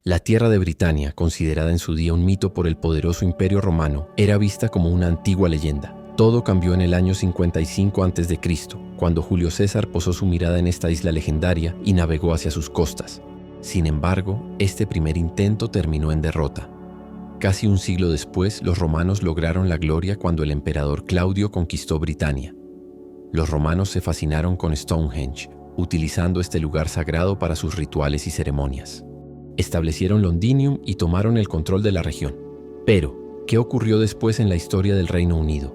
La tierra de Britania, considerada en su día un mito por el poderoso Imperio Romano, era vista como una antigua leyenda. Todo cambió en el año 55 a.C., cuando Julio César posó su mirada en esta isla legendaria y navegó hacia sus costas. Sin embargo, este primer intento terminó en derrota. Casi un siglo después, los romanos lograron la gloria cuando el emperador Claudio conquistó Britania. Los romanos se fascinaron con Stonehenge, utilizando este lugar sagrado para sus rituales y ceremonias. Establecieron Londinium y tomaron el control de la región. Pero, ¿qué ocurrió después en la historia del Reino Unido?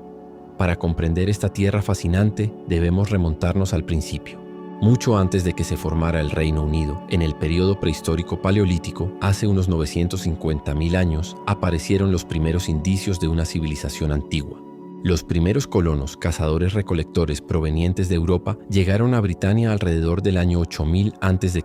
Para comprender esta tierra fascinante, debemos remontarnos al principio. Mucho antes de que se formara el Reino Unido, en el período prehistórico paleolítico, hace unos 950.000 años, aparecieron los primeros indicios de una civilización antigua. Los primeros colonos, cazadores-recolectores provenientes de Europa, llegaron a Britania alrededor del año 8000 a.C.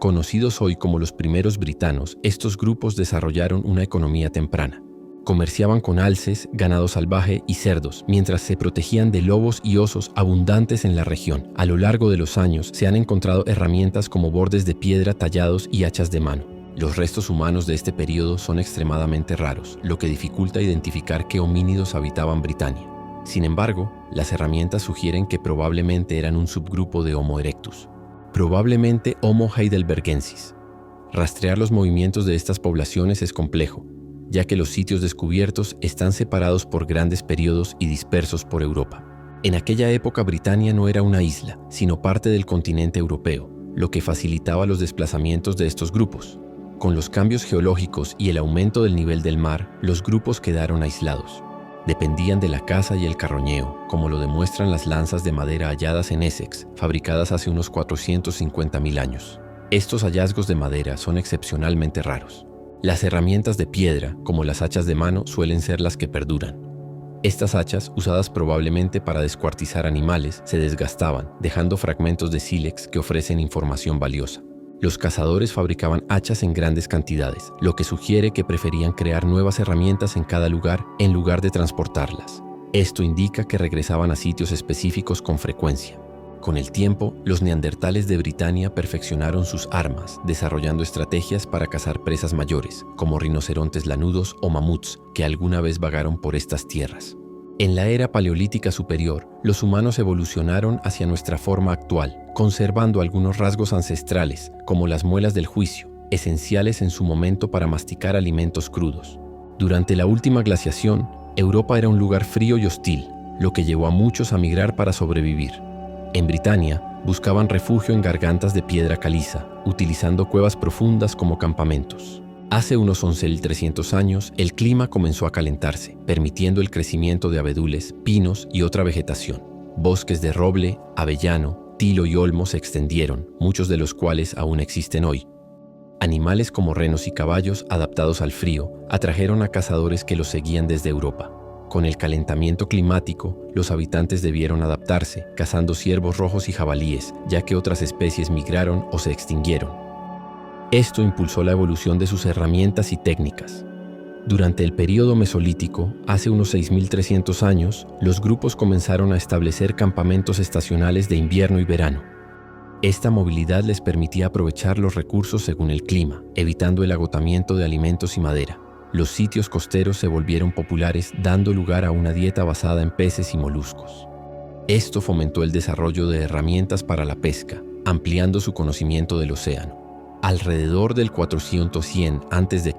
Conocidos hoy como los primeros britanos, estos grupos desarrollaron una economía temprana. Comerciaban con alces, ganado salvaje y cerdos, mientras se protegían de lobos y osos abundantes en la región. A lo largo de los años se han encontrado herramientas como bordes de piedra tallados y hachas de mano. Los restos humanos de este periodo son extremadamente raros, lo que dificulta identificar qué homínidos habitaban Britania. Sin embargo, las herramientas sugieren que probablemente eran un subgrupo de Homo erectus. Probablemente Homo heidelbergensis. Rastrear los movimientos de estas poblaciones es complejo, ya que los sitios descubiertos están separados por grandes periodos y dispersos por Europa. En aquella época Britania no era una isla, sino parte del continente europeo, lo que facilitaba los desplazamientos de estos grupos. Con los cambios geológicos y el aumento del nivel del mar, los grupos quedaron aislados. Dependían de la caza y el carroñeo, como lo demuestran las lanzas de madera halladas en Essex, fabricadas hace unos 450.000 años. Estos hallazgos de madera son excepcionalmente raros. Las herramientas de piedra, como las hachas de mano, suelen ser las que perduran. Estas hachas, usadas probablemente para descuartizar animales, se desgastaban, dejando fragmentos de sílex que ofrecen información valiosa. Los cazadores fabricaban hachas en grandes cantidades, lo que sugiere que preferían crear nuevas herramientas en cada lugar en lugar de transportarlas. Esto indica que regresaban a sitios específicos con frecuencia. Con el tiempo, los neandertales de Britania perfeccionaron sus armas, desarrollando estrategias para cazar presas mayores, como rinocerontes lanudos o mamuts, que alguna vez vagaron por estas tierras. En la era paleolítica superior, los humanos evolucionaron hacia nuestra forma actual, conservando algunos rasgos ancestrales, como las muelas del juicio, esenciales en su momento para masticar alimentos crudos. Durante la última glaciación, Europa era un lugar frío y hostil, lo que llevó a muchos a migrar para sobrevivir. En Britania, buscaban refugio en gargantas de piedra caliza, utilizando cuevas profundas como campamentos. Hace unos 11.300 años, el clima comenzó a calentarse, permitiendo el crecimiento de abedules, pinos y otra vegetación. Bosques de roble, avellano, tilo y olmo se extendieron, muchos de los cuales aún existen hoy. Animales como renos y caballos, adaptados al frío, atrajeron a cazadores que los seguían desde Europa. Con el calentamiento climático, los habitantes debieron adaptarse, cazando ciervos rojos y jabalíes, ya que otras especies migraron o se extinguieron. Esto impulsó la evolución de sus herramientas y técnicas. Durante el período mesolítico, hace unos 6.300 años, los grupos comenzaron a establecer campamentos estacionales de invierno y verano. Esta movilidad les permitía aprovechar los recursos según el clima, evitando el agotamiento de alimentos y madera. Los sitios costeros se volvieron populares, dando lugar a una dieta basada en peces y moluscos. Esto fomentó el desarrollo de herramientas para la pesca, ampliando su conocimiento del océano. Alrededor del 400-100 a.C.,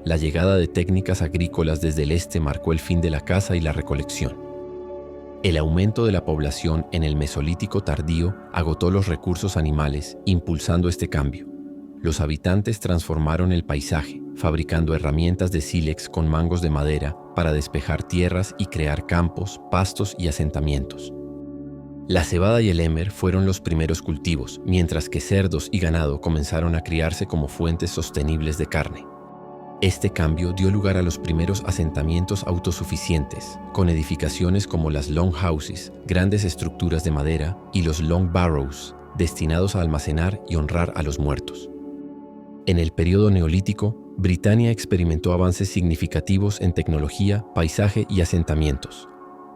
la llegada de técnicas agrícolas desde el este marcó el fin de la caza y la recolección. El aumento de la población en el Mesolítico tardío agotó los recursos animales, impulsando este cambio. Los habitantes transformaron el paisaje, fabricando herramientas de sílex con mangos de madera para despejar tierras y crear campos, pastos y asentamientos. La cebada y el emmer fueron los primeros cultivos, mientras que cerdos y ganado comenzaron a criarse como fuentes sostenibles de carne. Este cambio dio lugar a los primeros asentamientos autosuficientes, con edificaciones como las longhouses, grandes estructuras de madera, y los long barrows, destinados a almacenar y honrar a los muertos. En el período neolítico, Britania experimentó avances significativos en tecnología, paisaje y asentamientos.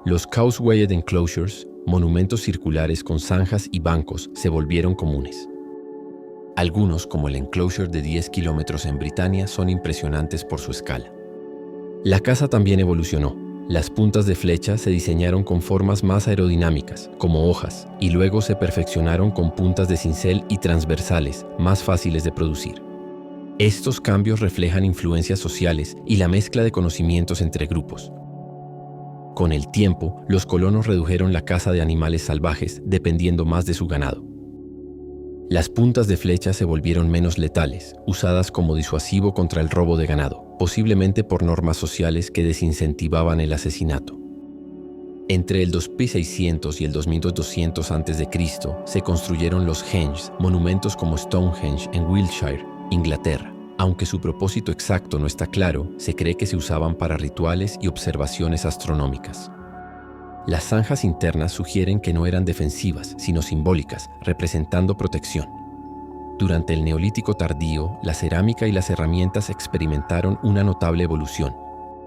Los causewayed enclosures, monumentos circulares con zanjas y bancos, se volvieron comunes. Algunos, como el enclosure de 10 kilómetros en Britania, son impresionantes por su escala. La caza también evolucionó. Las puntas de flecha se diseñaron con formas más aerodinámicas, como hojas, y luego se perfeccionaron con puntas de cincel y transversales, más fáciles de producir. Estos cambios reflejan influencias sociales y la mezcla de conocimientos entre grupos. Con el tiempo, los colonos redujeron la caza de animales salvajes dependiendo más de su ganado. Las puntas de flecha se volvieron menos letales, usadas como disuasivo contra el robo de ganado, posiblemente por normas sociales que desincentivaban el asesinato. Entre el 2600 y el 2200 a.C. se construyeron los henges, monumentos como Stonehenge en Wiltshire, Inglaterra. Aunque su propósito exacto no está claro, se cree que se usaban para rituales y observaciones astronómicas. Las zanjas internas sugieren que no eran defensivas, sino simbólicas, representando protección. Durante el Neolítico tardío, la cerámica y las herramientas experimentaron una notable evolución.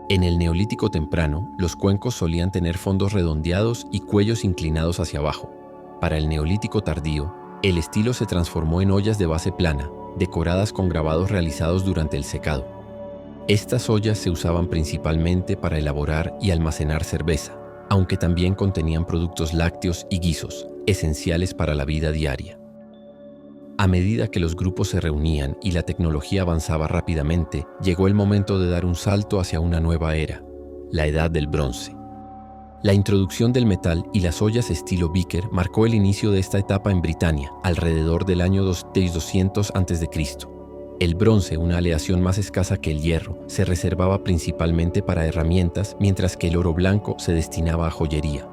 En el Neolítico temprano, los cuencos solían tener fondos redondeados y cuellos inclinados hacia abajo. Para el Neolítico tardío, el estilo se transformó en ollas de base plana, decoradas con grabados realizados durante el secado. Estas ollas se usaban principalmente para elaborar y almacenar cerveza, aunque también contenían productos lácteos y guisos, esenciales para la vida diaria. A medida que los grupos se reunían y la tecnología avanzaba rápidamente, llegó el momento de dar un salto hacia una nueva era, la Edad del Bronce. La introducción del metal y las ollas estilo Beaker marcó el inicio de esta etapa en Britania, alrededor del año 2200 a.C. El bronce, una aleación más escasa que el hierro, se reservaba principalmente para herramientas, mientras que el oro blanco se destinaba a joyería.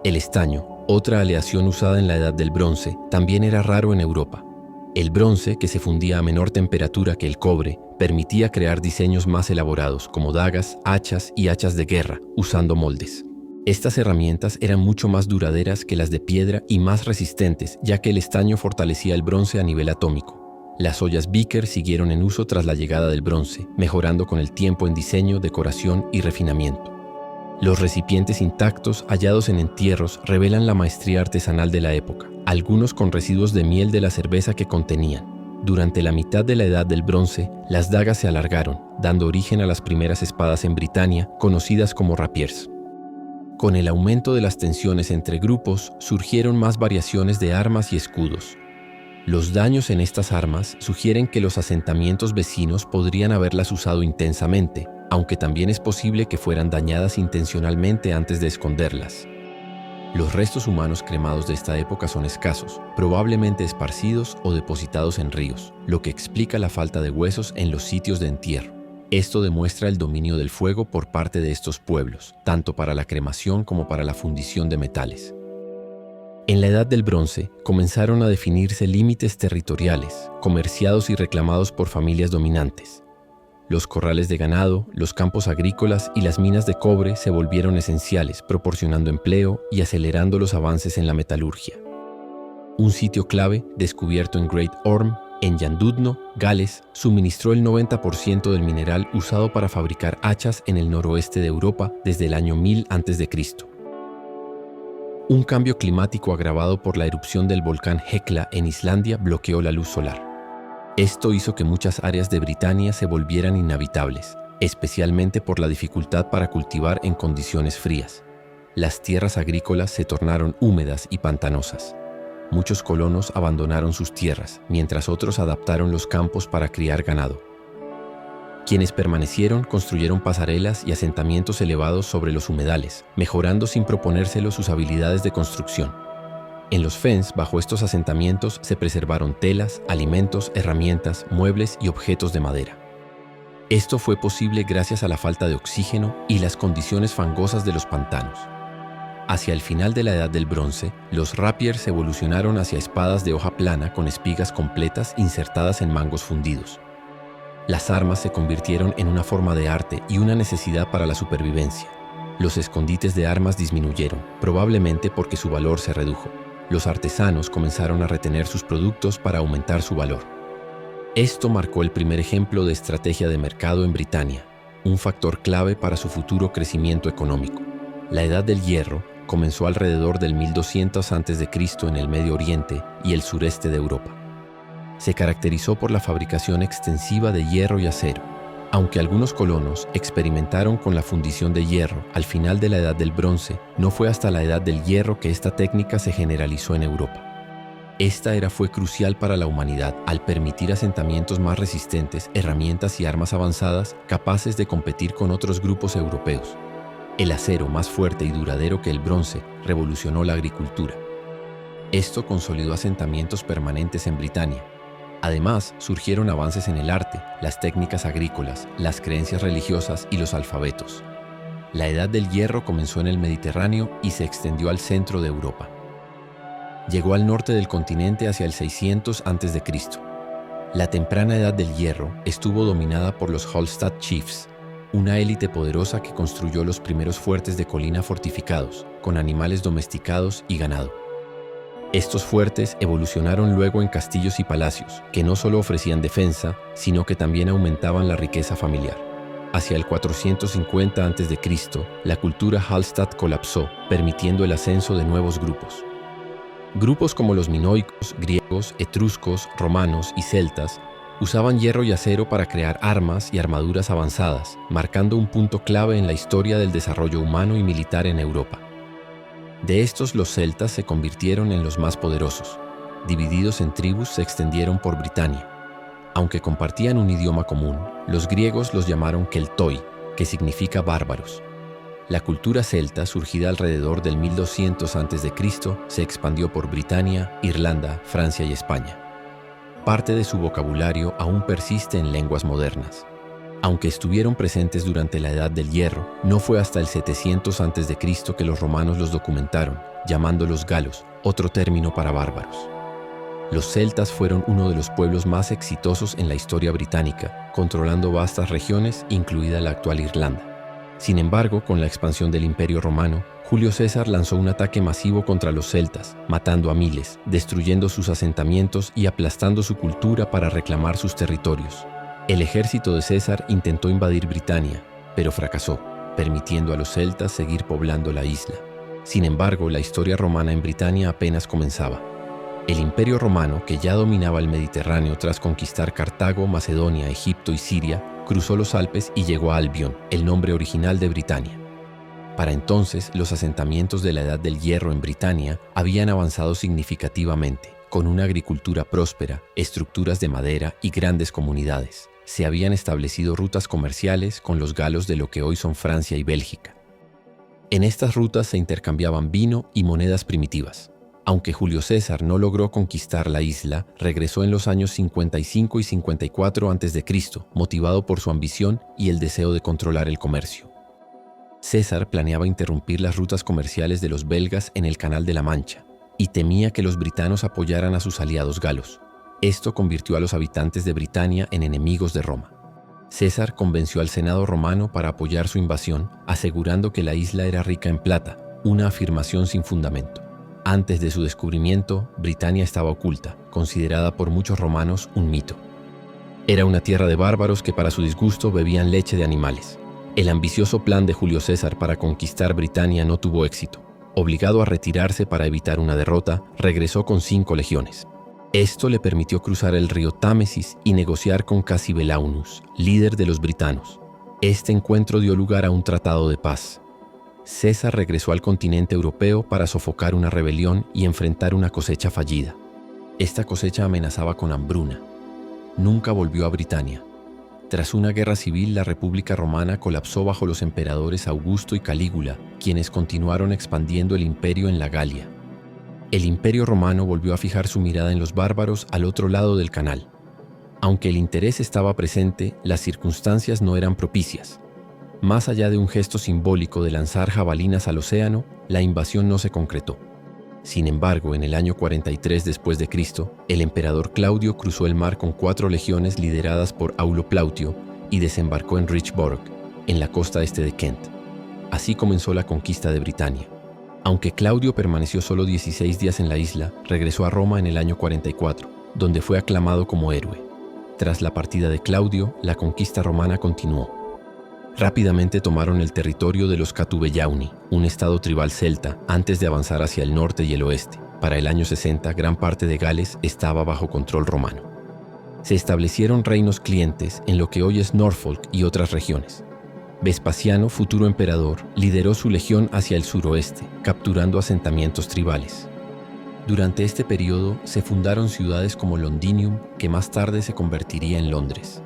El estaño, otra aleación usada en la Edad del Bronce, también era raro en Europa. El bronce, que se fundía a menor temperatura que el cobre, permitía crear diseños más elaborados, como dagas, hachas y hachas de guerra, usando moldes. Estas herramientas eran mucho más duraderas que las de piedra y más resistentes, ya que el estaño fortalecía el bronce a nivel atómico. Las ollas Beaker siguieron en uso tras la llegada del bronce, mejorando con el tiempo en diseño, decoración y refinamiento. Los recipientes intactos hallados en entierros revelan la maestría artesanal de la época, algunos con residuos de miel de la cerveza que contenían. Durante la mitad de la Edad del Bronce, las dagas se alargaron, dando origen a las primeras espadas en Britania, conocidas como rapiers. Con el aumento de las tensiones entre grupos, surgieron más variaciones de armas y escudos. Los daños en estas armas sugieren que los asentamientos vecinos podrían haberlas usado intensamente, aunque también es posible que fueran dañadas intencionalmente antes de esconderlas. Los restos humanos cremados de esta época son escasos, probablemente esparcidos o depositados en ríos, lo que explica la falta de huesos en los sitios de entierro. Esto demuestra el dominio del fuego por parte de estos pueblos, tanto para la cremación como para la fundición de metales. En la Edad del Bronce comenzaron a definirse límites territoriales, comerciados y reclamados por familias dominantes. Los corrales de ganado, los campos agrícolas y las minas de cobre se volvieron esenciales, proporcionando empleo y acelerando los avances en la metalurgia. Un sitio clave, descubierto en Great Orme, en Llandudno, Gales, suministró el 90% del mineral usado para fabricar hachas en el noroeste de Europa desde el año 1000 a.C. Un cambio climático agravado por la erupción del volcán Hekla en Islandia bloqueó la luz solar. Esto hizo que muchas áreas de Britania se volvieran inhabitables, especialmente por la dificultad para cultivar en condiciones frías. Las tierras agrícolas se tornaron húmedas y pantanosas. Muchos colonos abandonaron sus tierras, mientras otros adaptaron los campos para criar ganado. Quienes permanecieron construyeron pasarelas y asentamientos elevados sobre los humedales, mejorando sin proponérselo sus habilidades de construcción. En los fens, bajo estos asentamientos, se preservaron telas, alimentos, herramientas, muebles y objetos de madera. Esto fue posible gracias a la falta de oxígeno y las condiciones fangosas de los pantanos. Hacia el final de la Edad del Bronce, los rapiers evolucionaron hacia espadas de hoja plana con espigas completas insertadas en mangos fundidos. Las armas se convirtieron en una forma de arte y una necesidad para la supervivencia. Los escondites de armas disminuyeron, probablemente porque su valor se redujo. Los artesanos comenzaron a retener sus productos para aumentar su valor. Esto marcó el primer ejemplo de estrategia de mercado en Britania, un factor clave para su futuro crecimiento económico. La Edad del Hierro comenzó alrededor del 1200 a.C. en el Medio Oriente y el sureste de Europa. Se caracterizó por la fabricación extensiva de hierro y acero. Aunque algunos colonos experimentaron con la fundición de hierro al final de la Edad del Bronce, no fue hasta la Edad del Hierro que esta técnica se generalizó en Europa. Esta era fue crucial para la humanidad al permitir asentamientos más resistentes, herramientas y armas avanzadas capaces de competir con otros grupos europeos. El acero, más fuerte y duradero que el bronce, revolucionó la agricultura. Esto consolidó asentamientos permanentes en Britania. Además, surgieron avances en el arte, las técnicas agrícolas, las creencias religiosas y los alfabetos. La Edad del Hierro comenzó en el Mediterráneo y se extendió al centro de Europa. Llegó al norte del continente hacia el 600 a.C. La temprana Edad del Hierro estuvo dominada por los Hallstatt Chiefs, una élite poderosa que construyó los primeros fuertes de colina fortificados, con animales domesticados y ganado. Estos fuertes evolucionaron luego en castillos y palacios, que no solo ofrecían defensa, sino que también aumentaban la riqueza familiar. Hacia el 450 a.C., la cultura Hallstatt colapsó, permitiendo el ascenso de nuevos grupos. Grupos como los minoicos, griegos, etruscos, romanos y celtas usaban hierro y acero para crear armas y armaduras avanzadas, marcando un punto clave en la historia del desarrollo humano y militar en Europa. De estos, los celtas se convirtieron en los más poderosos. Divididos en tribus, se extendieron por Britania. Aunque compartían un idioma común, los griegos los llamaron Keltoi, que significa bárbaros. La cultura celta, surgida alrededor del 1200 a.C., se expandió por Britania, Irlanda, Francia y España. Parte de su vocabulario aún persiste en lenguas modernas. Aunque estuvieron presentes durante la Edad del Hierro, no fue hasta el 700 a.C. que los romanos los documentaron, llamándolos galos, otro término para bárbaros. Los celtas fueron uno de los pueblos más exitosos en la historia británica, controlando vastas regiones, incluida la actual Irlanda. Sin embargo, con la expansión del Imperio Romano, Julio César lanzó un ataque masivo contra los celtas, matando a miles, destruyendo sus asentamientos y aplastando su cultura para reclamar sus territorios. El ejército de César intentó invadir Britania, pero fracasó, permitiendo a los celtas seguir poblando la isla. Sin embargo, la historia romana en Britania apenas comenzaba. El Imperio Romano, que ya dominaba el Mediterráneo tras conquistar Cartago, Macedonia, Egipto y Siria, cruzó los Alpes y llegó a Albion, el nombre original de Britania. Para entonces, los asentamientos de la Edad del Hierro en Britania habían avanzado significativamente, con una agricultura próspera, estructuras de madera y grandes comunidades. Se habían establecido rutas comerciales con los galos de lo que hoy son Francia y Bélgica. En estas rutas se intercambiaban vino y monedas primitivas. Aunque Julio César no logró conquistar la isla, regresó en los años 55 y 54 a.C., motivado por su ambición y el deseo de controlar el comercio. César planeaba interrumpir las rutas comerciales de los belgas en el Canal de la Mancha y temía que los britanos apoyaran a sus aliados galos. Esto convirtió a los habitantes de Britania en enemigos de Roma. César convenció al Senado romano para apoyar su invasión, asegurando que la isla era rica en plata, una afirmación sin fundamento. Antes de su descubrimiento, Britania estaba oculta, considerada por muchos romanos un mito. Era una tierra de bárbaros que para su disgusto bebían leche de animales. El ambicioso plan de Julio César para conquistar Britania no tuvo éxito. Obligado a retirarse para evitar una derrota, regresó con 5 legiones. Esto le permitió cruzar el río Támesis y negociar con Cassivelaunus, líder de los britanos. Este encuentro dio lugar a un tratado de paz. César regresó al continente europeo para sofocar una rebelión y enfrentar una cosecha fallida. Esta cosecha amenazaba con hambruna. Nunca volvió a Britania. Tras una guerra civil, la República Romana colapsó bajo los emperadores Augusto y Calígula, quienes continuaron expandiendo el imperio en la Galia. El Imperio Romano volvió a fijar su mirada en los bárbaros al otro lado del canal. Aunque el interés estaba presente, las circunstancias no eran propicias. Más allá de un gesto simbólico de lanzar jabalinas al océano, la invasión no se concretó. Sin embargo, en el año 43 después de Cristo, el emperador Claudio cruzó el mar con 4 legiones lideradas por Aulo Plautio y desembarcó en Richborough, en la costa este de Kent. Así comenzó la conquista de Britania. Aunque Claudio permaneció solo 16 días en la isla, regresó a Roma en el año 44, donde fue aclamado como héroe. Tras la partida de Claudio, la conquista romana continuó. Rápidamente tomaron el territorio de los Catubellauni, un estado tribal celta, antes de avanzar hacia el norte y el oeste. Para el año 60, gran parte de Gales estaba bajo control romano. Se establecieron reinos clientes en lo que hoy es Norfolk y otras regiones. Vespasiano, futuro emperador, lideró su legión hacia el suroeste, capturando asentamientos tribales. Durante este periodo se fundaron ciudades como Londinium, que más tarde se convertiría en Londres.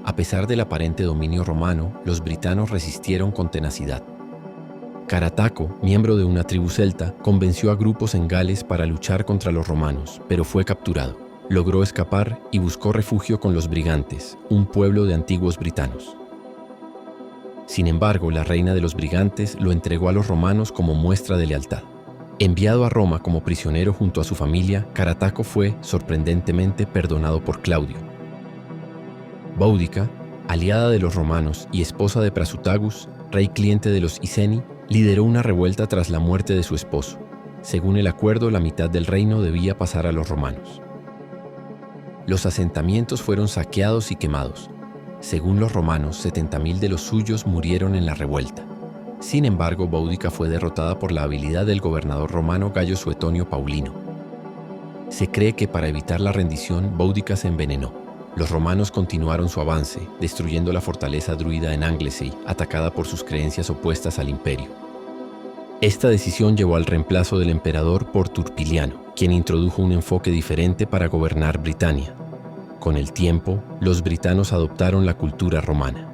A pesar del aparente dominio romano, los britanos resistieron con tenacidad. Carataco, miembro de una tribu celta, convenció a grupos en Gales para luchar contra los romanos, pero fue capturado. Logró escapar y buscó refugio con los brigantes, un pueblo de antiguos britanos. Sin embargo, la reina de los brigantes lo entregó a los romanos como muestra de lealtad. Enviado a Roma como prisionero junto a su familia, Carataco fue, sorprendentemente, perdonado por Claudio. Boudica, aliada de los romanos y esposa de Prasutagus, rey cliente de los Iceni, lideró una revuelta tras la muerte de su esposo. Según el acuerdo, la mitad del reino debía pasar a los romanos. Los asentamientos fueron saqueados y quemados. Según los romanos, 70.000 de los suyos murieron en la revuelta. Sin embargo, Boudica fue derrotada por la habilidad del gobernador romano Gayo Suetonio Paulino. Se cree que para evitar la rendición, Boudica se envenenó. Los romanos continuaron su avance, destruyendo la fortaleza druida en Anglesey, atacada por sus creencias opuestas al imperio. Esta decisión llevó al reemplazo del emperador por Turpiliano, quien introdujo un enfoque diferente para gobernar Britania. Con el tiempo, los britanos adoptaron la cultura romana.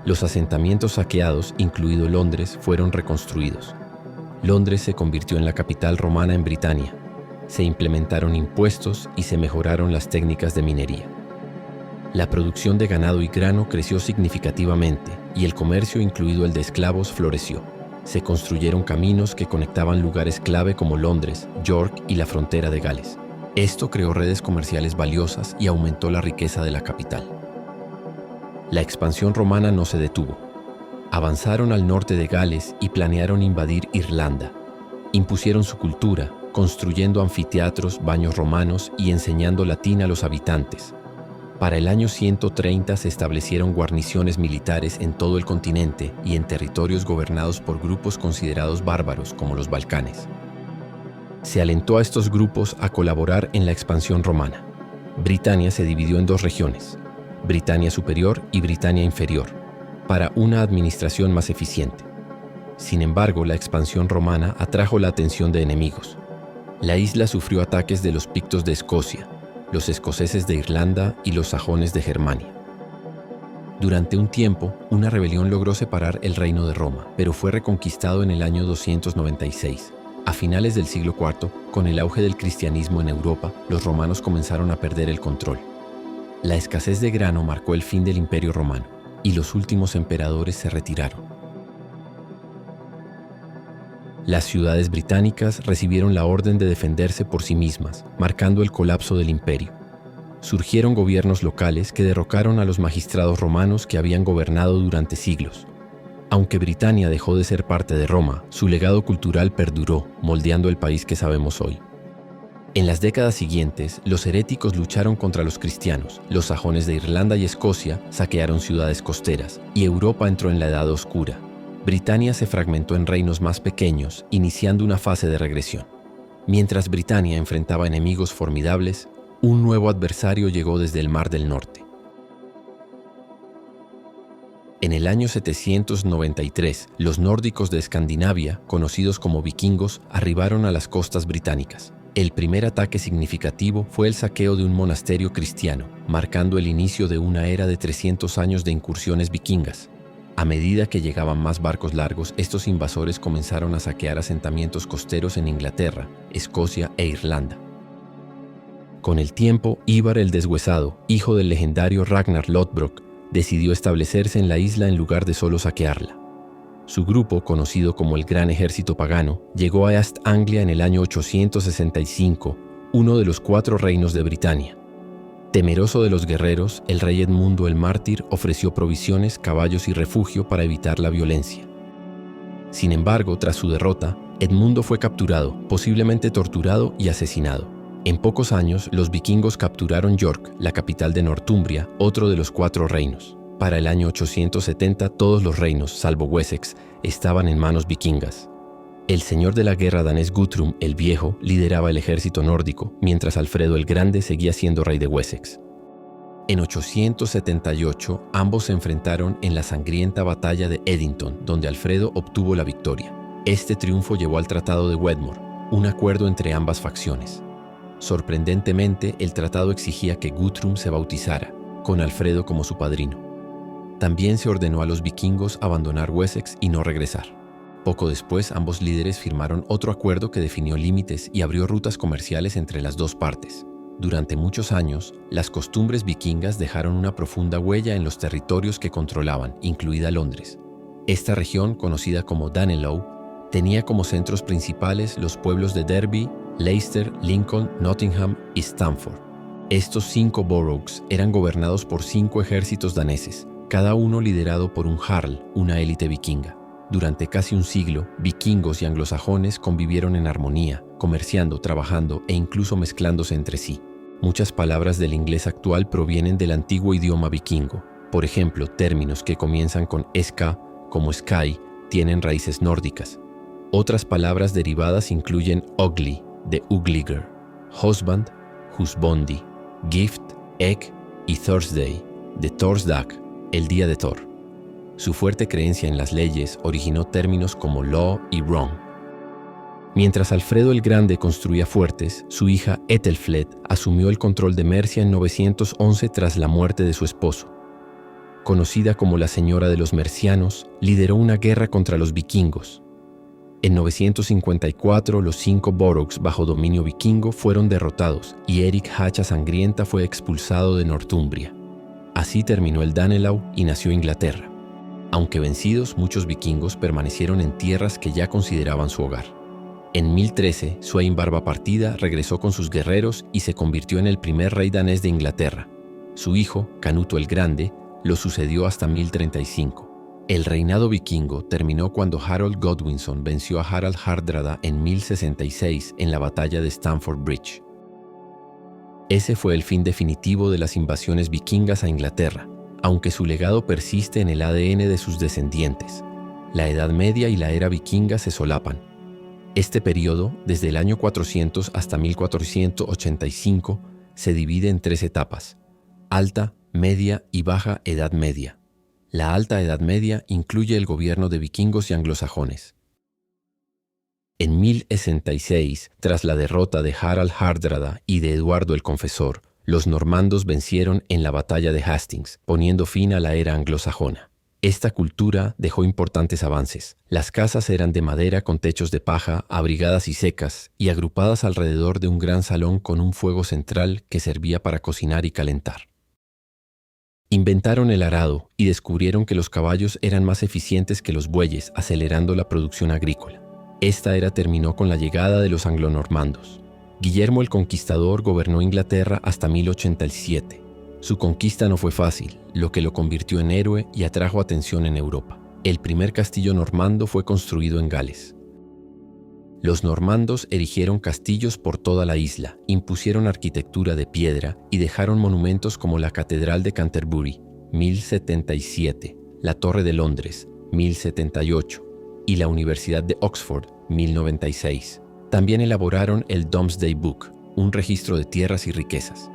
Los asentamientos saqueados, incluido Londres, fueron reconstruidos. Londres se convirtió en la capital romana en Britania. Se implementaron impuestos y se mejoraron las técnicas de minería. La producción de ganado y grano creció significativamente y el comercio, incluido el de esclavos, floreció. Se construyeron caminos que conectaban lugares clave como Londres, York y la frontera de Gales. Esto creó redes comerciales valiosas y aumentó la riqueza de la capital. La expansión romana no se detuvo. Avanzaron al norte de Gales y planearon invadir Irlanda. Impusieron su cultura, construyendo anfiteatros, baños romanos y enseñando latín a los habitantes. Para el año 130 se establecieron guarniciones militares en todo el continente y en territorios gobernados por grupos considerados bárbaros como los Balcanes. Se alentó a estos grupos a colaborar en la expansión romana. Britania se dividió en dos regiones, Britania Superior y Britania Inferior, para una administración más eficiente. Sin embargo, la expansión romana atrajo la atención de enemigos. La isla sufrió ataques de los pictos de Escocia, los escoceses de Irlanda y los sajones de Germania. Durante un tiempo, una rebelión logró separar el reino de Roma, pero fue reconquistado en el año 296. A finales del siglo IV, con el auge del cristianismo en Europa, los romanos comenzaron a perder el control. La escasez de grano marcó el fin del Imperio Romano, y los últimos emperadores se retiraron. Las ciudades británicas recibieron la orden de defenderse por sí mismas, marcando el colapso del imperio. Surgieron gobiernos locales que derrocaron a los magistrados romanos que habían gobernado durante siglos. Aunque Britania dejó de ser parte de Roma, su legado cultural perduró, moldeando el país que sabemos hoy. En las décadas siguientes, los heréticos lucharon contra los cristianos, los sajones de Irlanda y Escocia saquearon ciudades costeras, y Europa entró en la Edad Oscura. Britania se fragmentó en reinos más pequeños, iniciando una fase de regresión. Mientras Britania enfrentaba enemigos formidables, un nuevo adversario llegó desde el Mar del Norte. En el año 793, los nórdicos de Escandinavia, conocidos como vikingos, arribaron a las costas británicas. El primer ataque significativo fue el saqueo de un monasterio cristiano, marcando el inicio de una era de 300 años de incursiones vikingas. A medida que llegaban más barcos largos, estos invasores comenzaron a saquear asentamientos costeros en Inglaterra, Escocia e Irlanda. Con el tiempo, Ívar el Deshuesado, hijo del legendario Ragnar Lodbrok, decidió establecerse en la isla en lugar de solo saquearla. Su grupo, conocido como el Gran Ejército Pagano, llegó a East Anglia en el año 865, uno de los 4 reinos de Britania. Temeroso de los guerreros, el rey Edmundo el Mártir ofreció provisiones, caballos y refugio para evitar la violencia. Sin embargo, tras su derrota, Edmundo fue capturado, posiblemente torturado y asesinado. En pocos años, los vikingos capturaron York, la capital de Northumbria, otro de los 4 reinos. Para el año 870, todos los reinos, salvo Wessex, estaban en manos vikingas. El señor de la guerra danés Guthrum el Viejo lideraba el ejército nórdico, mientras Alfredo el Grande seguía siendo rey de Wessex. En 878, ambos se enfrentaron en la sangrienta batalla de Edington, donde Alfredo obtuvo la victoria. Este triunfo llevó al Tratado de Wedmore, un acuerdo entre ambas facciones. Sorprendentemente, el tratado exigía que Guthrum se bautizara, con Alfredo como su padrino. También se ordenó a los vikingos abandonar Wessex y no regresar. Poco después, ambos líderes firmaron otro acuerdo que definió límites y abrió rutas comerciales entre las dos partes. Durante muchos años, las costumbres vikingas dejaron una profunda huella en los territorios que controlaban, incluida Londres. Esta región, conocida como Danelaw, tenía como centros principales los pueblos de Derby, Leicester, Lincoln, Nottingham y Stamford. Estos 5 boroughs eran gobernados por 5 ejércitos daneses, cada uno liderado por un jarl, una élite vikinga. Durante casi un siglo, vikingos y anglosajones convivieron en armonía, comerciando, trabajando e incluso mezclándose entre sí. Muchas palabras del inglés actual provienen del antiguo idioma vikingo. Por ejemplo, términos que comienzan con sk, como sky, tienen raíces nórdicas. Otras palabras derivadas incluyen ugly, de ugliger, husband, husbondi, gift, egg y Thursday, de Thorsdag, el día de Thor. Su fuerte creencia en las leyes originó términos como law y wrong. Mientras Alfredo el Grande construía fuertes, su hija Ethelfled asumió el control de Mercia en 911 tras la muerte de su esposo. Conocida como la Señora de los Mercianos, lideró una guerra contra los vikingos. En 954, los 5 boroughs bajo dominio vikingo fueron derrotados y Eric Hacha Sangrienta fue expulsado de Northumbria. Así terminó el Danelaw y nació Inglaterra. Aunque vencidos, muchos vikingos permanecieron en tierras que ya consideraban su hogar. En 1013, Sweyn Barbapartida regresó con sus guerreros y se convirtió en el primer rey danés de Inglaterra. Su hijo, Canuto el Grande, lo sucedió hasta 1035. El reinado vikingo terminó cuando Harold Godwinson venció a Harald Hardrada en 1066 en la batalla de Stamford Bridge. Ese fue el fin definitivo de las invasiones vikingas a Inglaterra, aunque su legado persiste en el ADN de sus descendientes. La Edad Media y la era vikinga se solapan. Este periodo, desde el año 400 hasta 1485, se divide en 3 etapas: Alta, Media y Baja Edad Media. La Alta Edad Media incluye el gobierno de vikingos y anglosajones. En 1066, tras la derrota de Harald Hardrada y de Eduardo el Confesor, los normandos vencieron en la batalla de Hastings, poniendo fin a la era anglosajona. Esta cultura dejó importantes avances. Las casas eran de madera con techos de paja, abrigadas y secas, y agrupadas alrededor de un gran salón con un fuego central que servía para cocinar y calentar. Inventaron el arado y descubrieron que los caballos eran más eficientes que los bueyes, acelerando la producción agrícola. Esta era terminó con la llegada de los anglonormandos. Guillermo el Conquistador gobernó Inglaterra hasta 1087. Su conquista no fue fácil, lo que lo convirtió en héroe y atrajo atención en Europa. El primer castillo normando fue construido en Gales. Los normandos erigieron castillos por toda la isla, impusieron arquitectura de piedra y dejaron monumentos como la Catedral de Canterbury, 1077, la Torre de Londres, 1078, y la Universidad de Oxford, 1096. También elaboraron el Domesday Book, un registro de tierras y riquezas.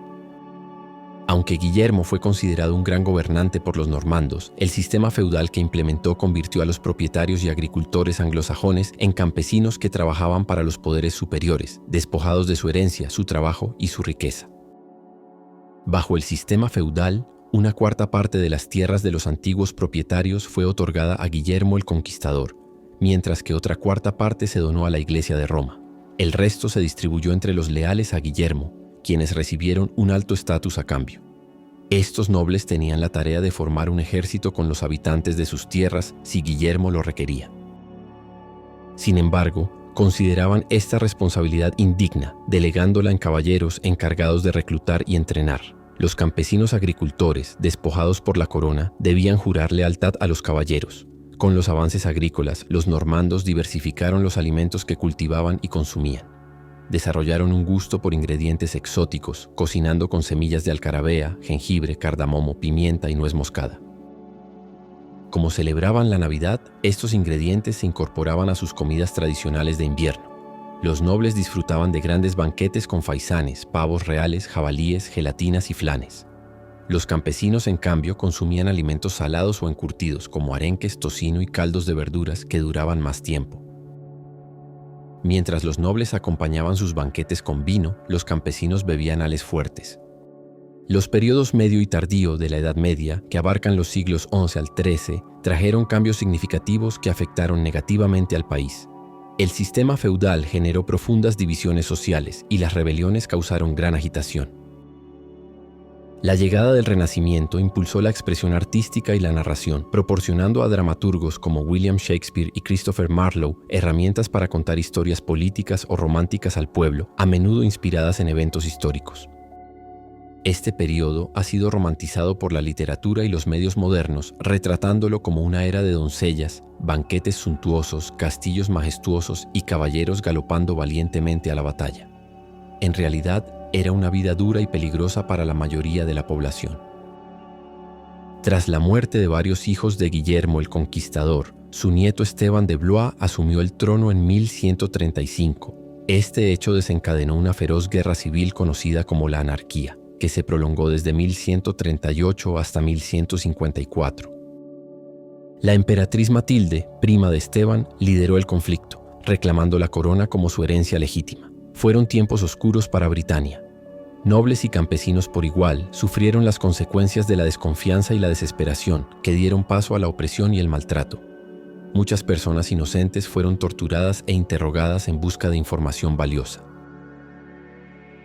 Aunque Guillermo fue considerado un gran gobernante por los normandos, el sistema feudal que implementó convirtió a los propietarios y agricultores anglosajones en campesinos que trabajaban para los poderes superiores, despojados de su herencia, su trabajo y su riqueza. Bajo el sistema feudal, una cuarta parte de las tierras de los antiguos propietarios fue otorgada a Guillermo el Conquistador, mientras que otra cuarta parte se donó a la Iglesia de Roma. El resto se distribuyó entre los leales a Guillermo, quienes recibieron un alto estatus a cambio. Estos nobles tenían la tarea de formar un ejército con los habitantes de sus tierras si Guillermo lo requería. Sin embargo, consideraban esta responsabilidad indigna, delegándola en caballeros encargados de reclutar y entrenar. Los campesinos agricultores, despojados por la corona, debían jurar lealtad a los caballeros. Con los avances agrícolas, los normandos diversificaron los alimentos que cultivaban y consumían. Desarrollaron un gusto por ingredientes exóticos, cocinando con semillas de alcarabea, jengibre, cardamomo, pimienta y nuez moscada. Como celebraban la Navidad, estos ingredientes se incorporaban a sus comidas tradicionales de invierno. Los nobles disfrutaban de grandes banquetes con faisanes, pavos reales, jabalíes, gelatinas y flanes. Los campesinos, en cambio, consumían alimentos salados o encurtidos, como arenques, tocino y caldos de verduras que duraban más tiempo. Mientras los nobles acompañaban sus banquetes con vino, los campesinos bebían ales fuertes. Los periodos medio y tardío de la Edad Media, que abarcan los siglos XI al XIII, trajeron cambios significativos que afectaron negativamente al país. El sistema feudal generó profundas divisiones sociales y las rebeliones causaron gran agitación. La llegada del Renacimiento impulsó la expresión artística y la narración, proporcionando a dramaturgos como William Shakespeare y Christopher Marlowe herramientas para contar historias políticas o románticas al pueblo, a menudo inspiradas en eventos históricos. Este periodo ha sido romantizado por la literatura y los medios modernos, retratándolo como una era de doncellas, banquetes suntuosos, castillos majestuosos y caballeros galopando valientemente a la batalla. En realidad, era una vida dura y peligrosa para la mayoría de la población. Tras la muerte de varios hijos de Guillermo el Conquistador, su nieto Esteban de Blois asumió el trono en 1135. Este hecho desencadenó una feroz guerra civil conocida como la Anarquía, que se prolongó desde 1138 hasta 1154. La emperatriz Matilde, prima de Esteban, lideró el conflicto, reclamando la corona como su herencia legítima. Fueron tiempos oscuros para Britania. Nobles y campesinos por igual sufrieron las consecuencias de la desconfianza y la desesperación que dieron paso a la opresión y el maltrato. Muchas personas inocentes fueron torturadas e interrogadas en busca de información valiosa.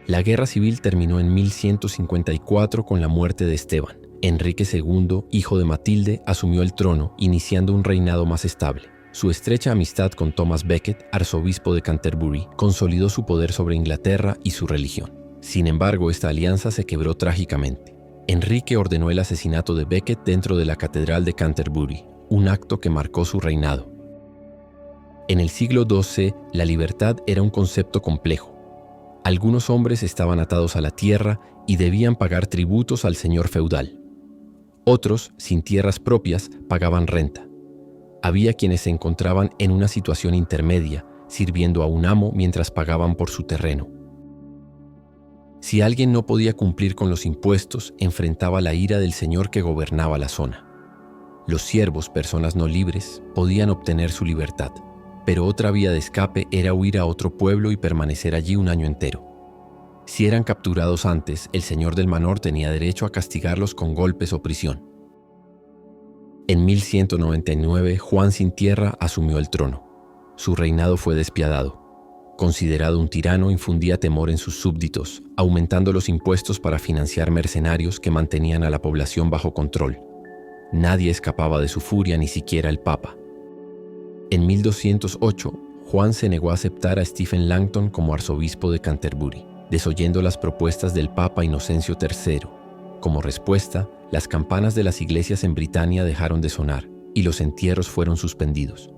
La guerra civil terminó en 1154 con la muerte de Esteban. Enrique II, hijo de Matilde, asumió el trono, iniciando un reinado más estable. Su estrecha amistad con Thomas Becket, arzobispo de Canterbury, consolidó su poder sobre Inglaterra y su religión. Sin embargo, esta alianza se quebró trágicamente. Enrique ordenó el asesinato de Becket dentro de la Catedral de Canterbury, un acto que marcó su reinado. En el siglo XII, la libertad era un concepto complejo. Algunos hombres estaban atados a la tierra y debían pagar tributos al señor feudal. Otros, sin tierras propias, pagaban renta. Había quienes se encontraban en una situación intermedia, sirviendo a un amo mientras pagaban por su terreno. Si alguien no podía cumplir con los impuestos, enfrentaba la ira del señor que gobernaba la zona. Los siervos, personas no libres, podían obtener su libertad, pero otra vía de escape era huir a otro pueblo y permanecer allí un año entero. Si eran capturados antes, el señor del manor tenía derecho a castigarlos con golpes o prisión. En 1199, Juan sin Tierra asumió el trono. Su reinado fue despiadado. Considerado un tirano, infundía temor en sus súbditos, aumentando los impuestos para financiar mercenarios que mantenían a la población bajo control. Nadie escapaba de su furia, ni siquiera el Papa. En 1208, Juan se negó a aceptar a Stephen Langton como arzobispo de Canterbury, desoyendo las propuestas del Papa Inocencio III. Como respuesta, las campanas de las iglesias en Britania dejaron de sonar y los entierros fueron suspendidos.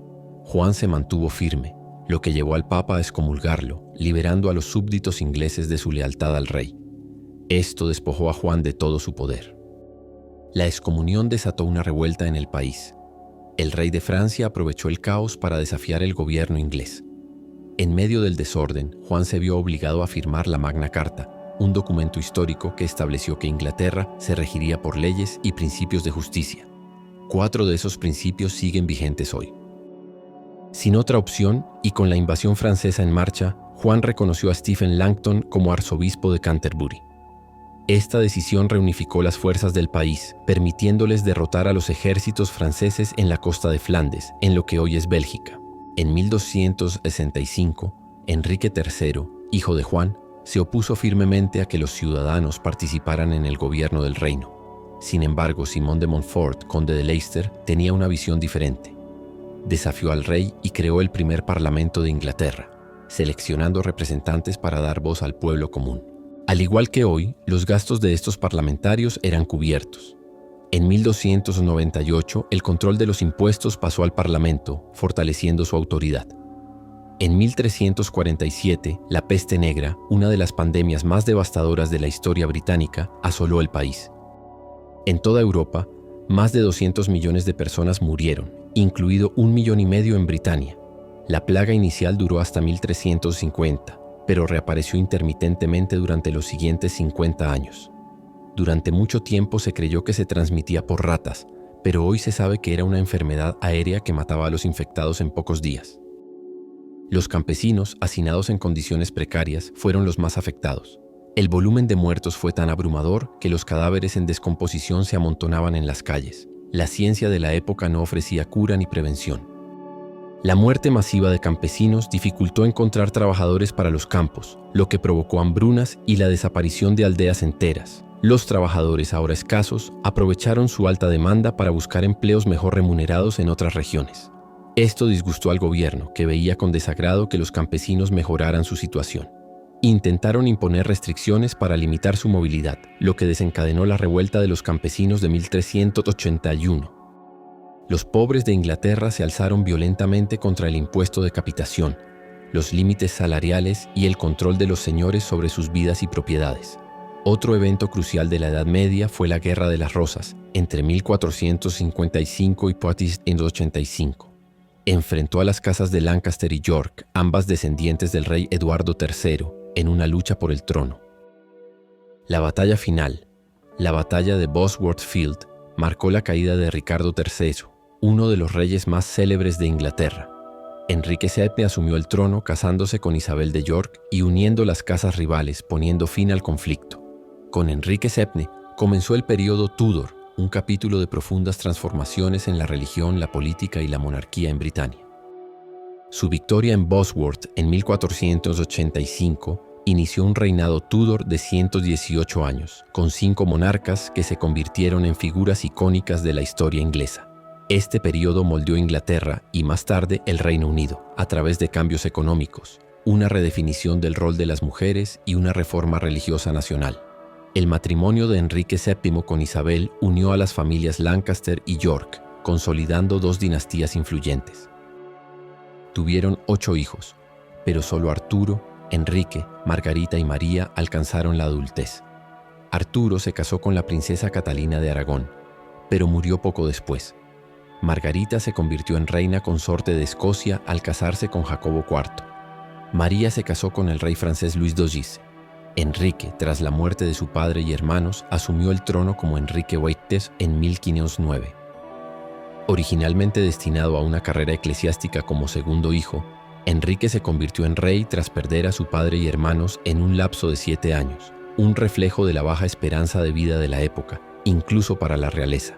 Juan se mantuvo firme, lo que llevó al Papa a excomulgarlo, liberando a los súbditos ingleses de su lealtad al rey. Esto despojó a Juan de todo su poder. La excomunión desató una revuelta en el país. El rey de Francia aprovechó el caos para desafiar el gobierno inglés. En medio del desorden, Juan se vio obligado a firmar la Magna Carta, un documento histórico que estableció que Inglaterra se regiría por leyes y principios de justicia. 4 de esos principios siguen vigentes hoy. Sin otra opción, y con la invasión francesa en marcha, Juan reconoció a Stephen Langton como arzobispo de Canterbury. Esta decisión reunificó las fuerzas del país, permitiéndoles derrotar a los ejércitos franceses en la costa de Flandes, en lo que hoy es Bélgica. En 1265, Enrique III, hijo de Juan, se opuso firmemente a que los ciudadanos participaran en el gobierno del reino. Sin embargo, Simón de Montfort, conde de Leicester, tenía una visión diferente. Desafió al rey y creó el primer parlamento de Inglaterra, seleccionando representantes para dar voz al pueblo común. Al igual que hoy, los gastos de estos parlamentarios eran cubiertos. En 1298, el control de los impuestos pasó al Parlamento, fortaleciendo su autoridad. En 1347, la peste negra, una de las pandemias más devastadoras de la historia británica, asoló el país. En toda Europa, más de 200 millones de personas murieron, incluido 1,5 millones en Britania. La plaga inicial duró hasta 1350. Pero reapareció intermitentemente durante los siguientes 50 años. Durante mucho tiempo se creyó que se transmitía por ratas, pero hoy se sabe que era una enfermedad aérea que mataba a los infectados en pocos días. Los campesinos, hacinados en condiciones precarias, fueron los más afectados. El volumen de muertos fue tan abrumador que los cadáveres en descomposición se amontonaban en las calles. La ciencia de la época no ofrecía cura ni prevención. La muerte masiva de campesinos dificultó encontrar trabajadores para los campos, lo que provocó hambrunas y la desaparición de aldeas enteras. Los trabajadores, ahora escasos, aprovecharon su alta demanda para buscar empleos mejor remunerados en otras regiones. Esto disgustó al gobierno, que veía con desagrado que los campesinos mejoraran su situación. Intentaron imponer restricciones para limitar su movilidad, lo que desencadenó la revuelta de los campesinos de 1381. Los pobres de Inglaterra se alzaron violentamente contra el impuesto de capitación, los límites salariales y el control de los señores sobre sus vidas y propiedades. Otro evento crucial de la Edad Media fue la Guerra de las Rosas, entre 1455 y 1485. Enfrentó a las casas de Lancaster y York, ambas descendientes del rey Eduardo III, en una lucha por el trono. La batalla final, la batalla de Bosworth Field, marcó la caída de Ricardo III, uno de los reyes más célebres de Inglaterra. Enrique VII asumió el trono casándose con Isabel de York y uniendo las casas rivales, poniendo fin al conflicto. Con Enrique VII comenzó el período Tudor, un capítulo de profundas transformaciones en la religión, la política y la monarquía en Britania. Su victoria en Bosworth en 1485 inició un reinado Tudor de 118 años, con 5 monarcas que se convirtieron en figuras icónicas de la historia inglesa. Este periodo moldeó Inglaterra y más tarde el Reino Unido, a través de cambios económicos, una redefinición del rol de las mujeres y una reforma religiosa nacional. El matrimonio de Enrique VII con Isabel unió a las familias Lancaster y York, consolidando 2 dinastías influyentes. Tuvieron 8 hijos, pero solo Arturo, Enrique, Margarita y María alcanzaron la adultez. Arturo se casó con la princesa Catalina de Aragón, pero murió poco después. Margarita se convirtió en reina consorte de Escocia al casarse con Jacobo IV. María se casó con el rey francés Luis d'Augier. Enrique, tras la muerte de su padre y hermanos, asumió el trono como Enrique VIII en 1509. Originalmente destinado a una carrera eclesiástica como segundo hijo, Enrique se convirtió en rey tras perder a su padre y hermanos en un lapso de 7 años, un reflejo de la baja esperanza de vida de la época, incluso para la realeza.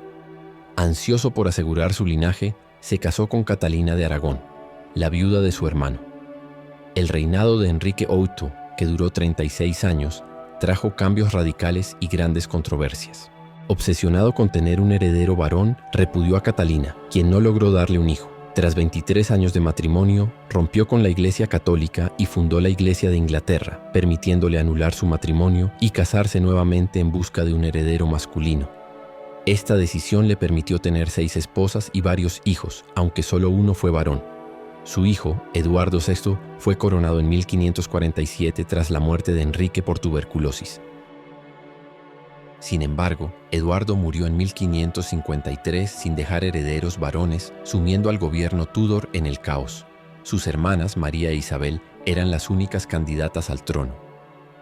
Ansioso por asegurar su linaje, se casó con Catalina de Aragón, la viuda de su hermano. El reinado de Enrique VIII, que duró 36 años, trajo cambios radicales y grandes controversias. Obsesionado con tener un heredero varón, repudió a Catalina, quien no logró darle un hijo. Tras 23 años de matrimonio, rompió con la Iglesia Católica y fundó la Iglesia de Inglaterra, permitiéndole anular su matrimonio y casarse nuevamente en busca de un heredero masculino. Esta decisión le permitió tener 6 esposas y varios hijos, aunque solo uno fue varón. Su hijo, Eduardo VI, fue coronado en 1547 tras la muerte de Enrique por tuberculosis. Sin embargo, Eduardo murió en 1553 sin dejar herederos varones, sumiendo al gobierno Tudor en el caos. Sus hermanas, María e Isabel, eran las únicas candidatas al trono.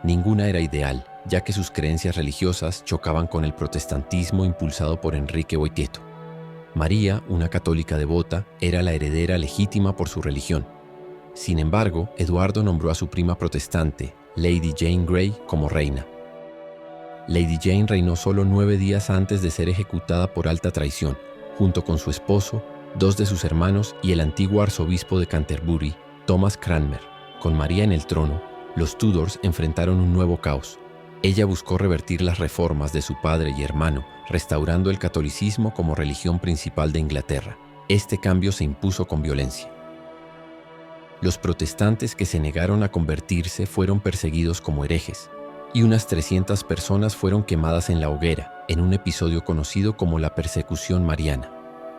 Ninguna era ideal, ya que sus creencias religiosas chocaban con el protestantismo impulsado por Enrique VIII. María, una católica devota, era la heredera legítima por su religión. Sin embargo, Eduardo nombró a su prima protestante, Lady Jane Grey, como reina. Lady Jane reinó solo 9 días antes de ser ejecutada por alta traición, junto con su esposo, 2 de sus hermanos y el antiguo arzobispo de Canterbury, Thomas Cranmer. Con María en el trono, los Tudors enfrentaron un nuevo caos. Ella buscó revertir las reformas de su padre y hermano, restaurando el catolicismo como religión principal de Inglaterra. Este cambio se impuso con violencia. Los protestantes que se negaron a convertirse fueron perseguidos como herejes, y unas 300 personas fueron quemadas en la hoguera, en un episodio conocido como la persecución mariana.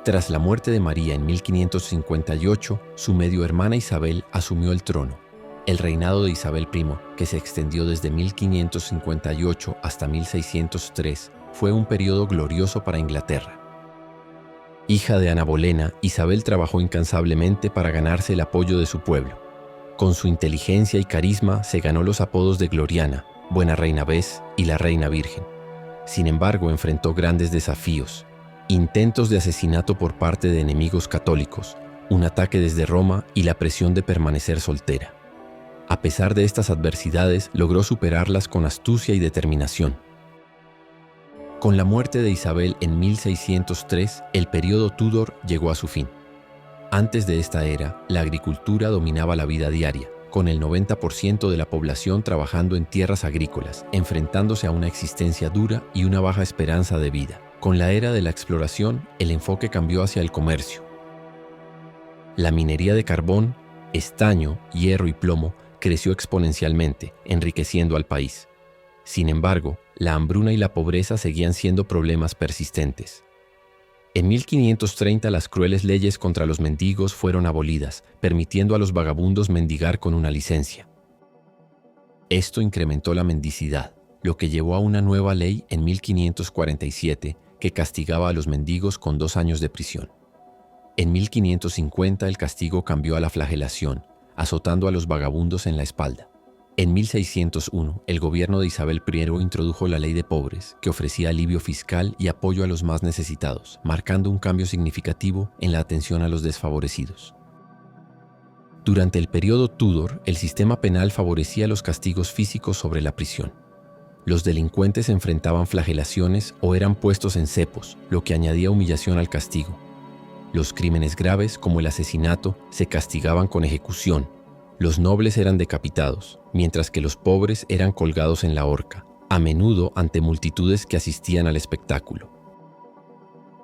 Tras la muerte de María en 1558, su medio hermana Isabel asumió el trono. El reinado de Isabel I, que se extendió desde 1558 hasta 1603, fue un periodo glorioso para Inglaterra. Hija de Ana Bolena, Isabel trabajó incansablemente para ganarse el apoyo de su pueblo. Con su inteligencia y carisma se ganó los apodos de Gloriana, Buena Reina Bess y la Reina Virgen. Sin embargo, enfrentó grandes desafíos: intentos de asesinato por parte de enemigos católicos, un ataque desde Roma y la presión de permanecer soltera. A pesar de estas adversidades, logró superarlas con astucia y determinación. Con la muerte de Isabel en 1603, el período Tudor llegó a su fin. Antes de esta era, la agricultura dominaba la vida diaria, con el 90% de la población trabajando en tierras agrícolas, enfrentándose a una existencia dura y una baja esperanza de vida. Con la era de la exploración, el enfoque cambió hacia el comercio. La minería de carbón, estaño, hierro y plomo creció exponencialmente, enriqueciendo al país. Sin embargo, la hambruna y la pobreza seguían siendo problemas persistentes. En 1530 las crueles leyes contra los mendigos fueron abolidas, permitiendo a los vagabundos mendigar con una licencia. Esto incrementó la mendicidad, lo que llevó a una nueva ley en 1547 que castigaba a los mendigos con 2 años de prisión. En 1550 el castigo cambió a la flagelación, azotando a los vagabundos en la espalda. En 1601, el gobierno de Isabel I introdujo la Ley de Pobres, que ofrecía alivio fiscal y apoyo a los más necesitados, marcando un cambio significativo en la atención a los desfavorecidos. Durante el periodo Tudor, el sistema penal favorecía los castigos físicos sobre la prisión. Los delincuentes enfrentaban flagelaciones o eran puestos en cepos, lo que añadía humillación al castigo. Los crímenes graves, como el asesinato, se castigaban con ejecución. Los nobles eran decapitados, mientras que los pobres eran colgados en la horca, a menudo ante multitudes que asistían al espectáculo.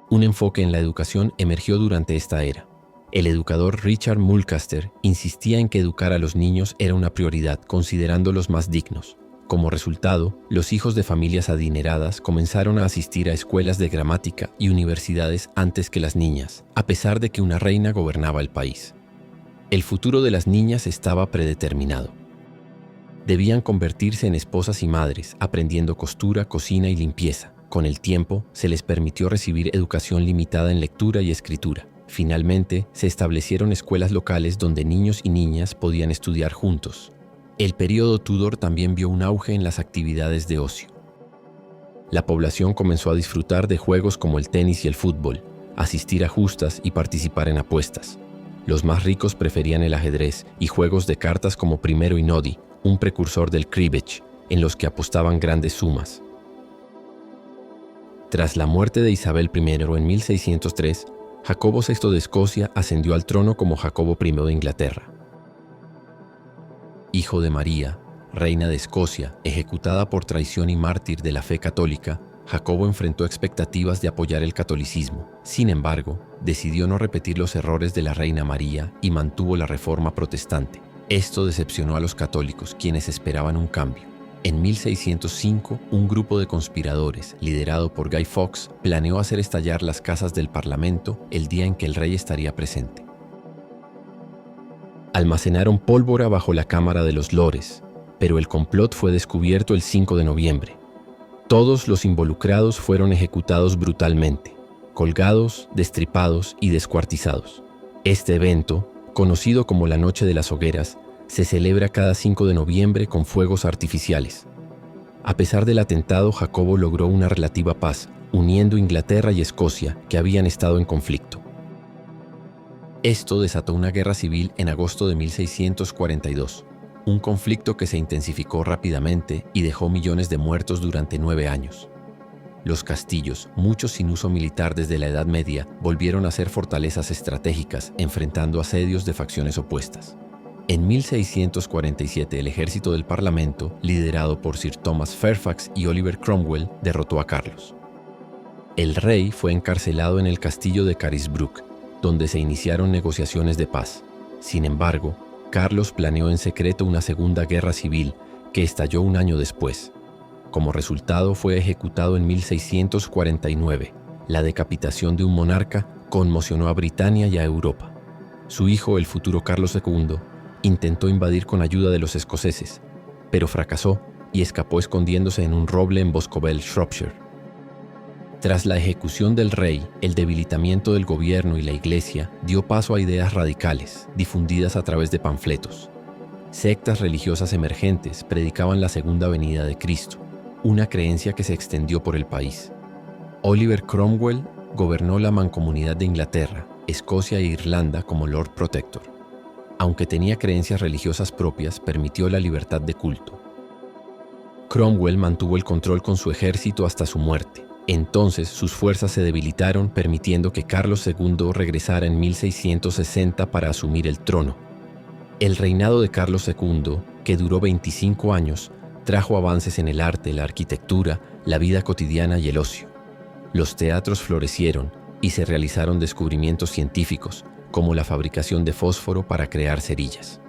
Un enfoque en la educación emergió durante esta era. El educador Richard Mulcaster insistía en que educar a los niños era una prioridad, considerándolos más dignos. Como resultado, los hijos de familias adineradas comenzaron a asistir a escuelas de gramática y universidades antes que las niñas, a pesar de que una reina gobernaba el país. El futuro de las niñas estaba predeterminado. Debían convertirse en esposas y madres, aprendiendo costura, cocina y limpieza. Con el tiempo, se les permitió recibir educación limitada en lectura y escritura. Finalmente, se establecieron escuelas locales donde niños y niñas podían estudiar juntos. El período Tudor también vio un auge en las actividades de ocio. La población comenzó a disfrutar de juegos como el tenis y el fútbol, asistir a justas y participar en apuestas. Los más ricos preferían el ajedrez y juegos de cartas como primero y nodi, un precursor del cribbage, en los que apostaban grandes sumas. Tras la muerte de Isabel I en 1603, Jacobo VI de Escocia ascendió al trono como Jacobo I de Inglaterra. Hijo de María, reina de Escocia, ejecutada por traición y mártir de la fe católica, Jacobo enfrentó expectativas de apoyar el catolicismo. Sin embargo, decidió no repetir los errores de la reina María y mantuvo la reforma protestante. Esto decepcionó a los católicos, quienes esperaban un cambio. En 1605, un grupo de conspiradores, liderado por Guy Fawkes, planeó hacer estallar las casas del Parlamento el día en que el rey estaría presente. Almacenaron pólvora bajo la Cámara de los Lores, pero el complot fue descubierto el 5 de noviembre. Todos los involucrados fueron ejecutados brutalmente, colgados, destripados y descuartizados. Este evento, conocido como la Noche de las Hogueras, se celebra cada 5 de noviembre con fuegos artificiales. A pesar del atentado, Jacobo logró una relativa paz, uniendo Inglaterra y Escocia, que habían estado en conflicto. Esto desató una guerra civil en agosto de 1642, un conflicto que se intensificó rápidamente y dejó millones de muertos durante 9 años. Los castillos, muchos sin uso militar desde la Edad Media, volvieron a ser fortalezas estratégicas, enfrentando asedios de facciones opuestas. En 1647, el ejército del Parlamento, liderado por Sir Thomas Fairfax y Oliver Cromwell, derrotó a Carlos. El rey fue encarcelado en el castillo de Carisbrooke, donde se iniciaron negociaciones de paz. Sin embargo, Carlos planeó en secreto una segunda guerra civil que estalló un año después. Como resultado, fue ejecutado en 1649. La decapitación de un monarca conmocionó a Britania y a Europa. Su hijo, el futuro Carlos II, intentó invadir con ayuda de los escoceses, pero fracasó y escapó escondiéndose en un roble en Boscobel, Shropshire. Tras la ejecución del rey, el debilitamiento del gobierno y la iglesia dio paso a ideas radicales, difundidas a través de panfletos. Sectas religiosas emergentes predicaban la segunda venida de Cristo. una creencia que se extendió por el país. Oliver Cromwell gobernó la Mancomunidad de Inglaterra, Escocia e Irlanda como Lord Protector. Aunque tenía creencias religiosas propias, permitió la libertad de culto. Cromwell mantuvo el control con su ejército hasta su muerte. Entonces sus fuerzas se debilitaron, permitiendo que Carlos II regresara en 1660 para asumir el trono. El reinado de Carlos II, que duró 25 años, trajo avances en el arte, la arquitectura, la vida cotidiana y el ocio. Los teatros florecieron y se realizaron descubrimientos científicos, como la fabricación de fósforo para crear cerillas.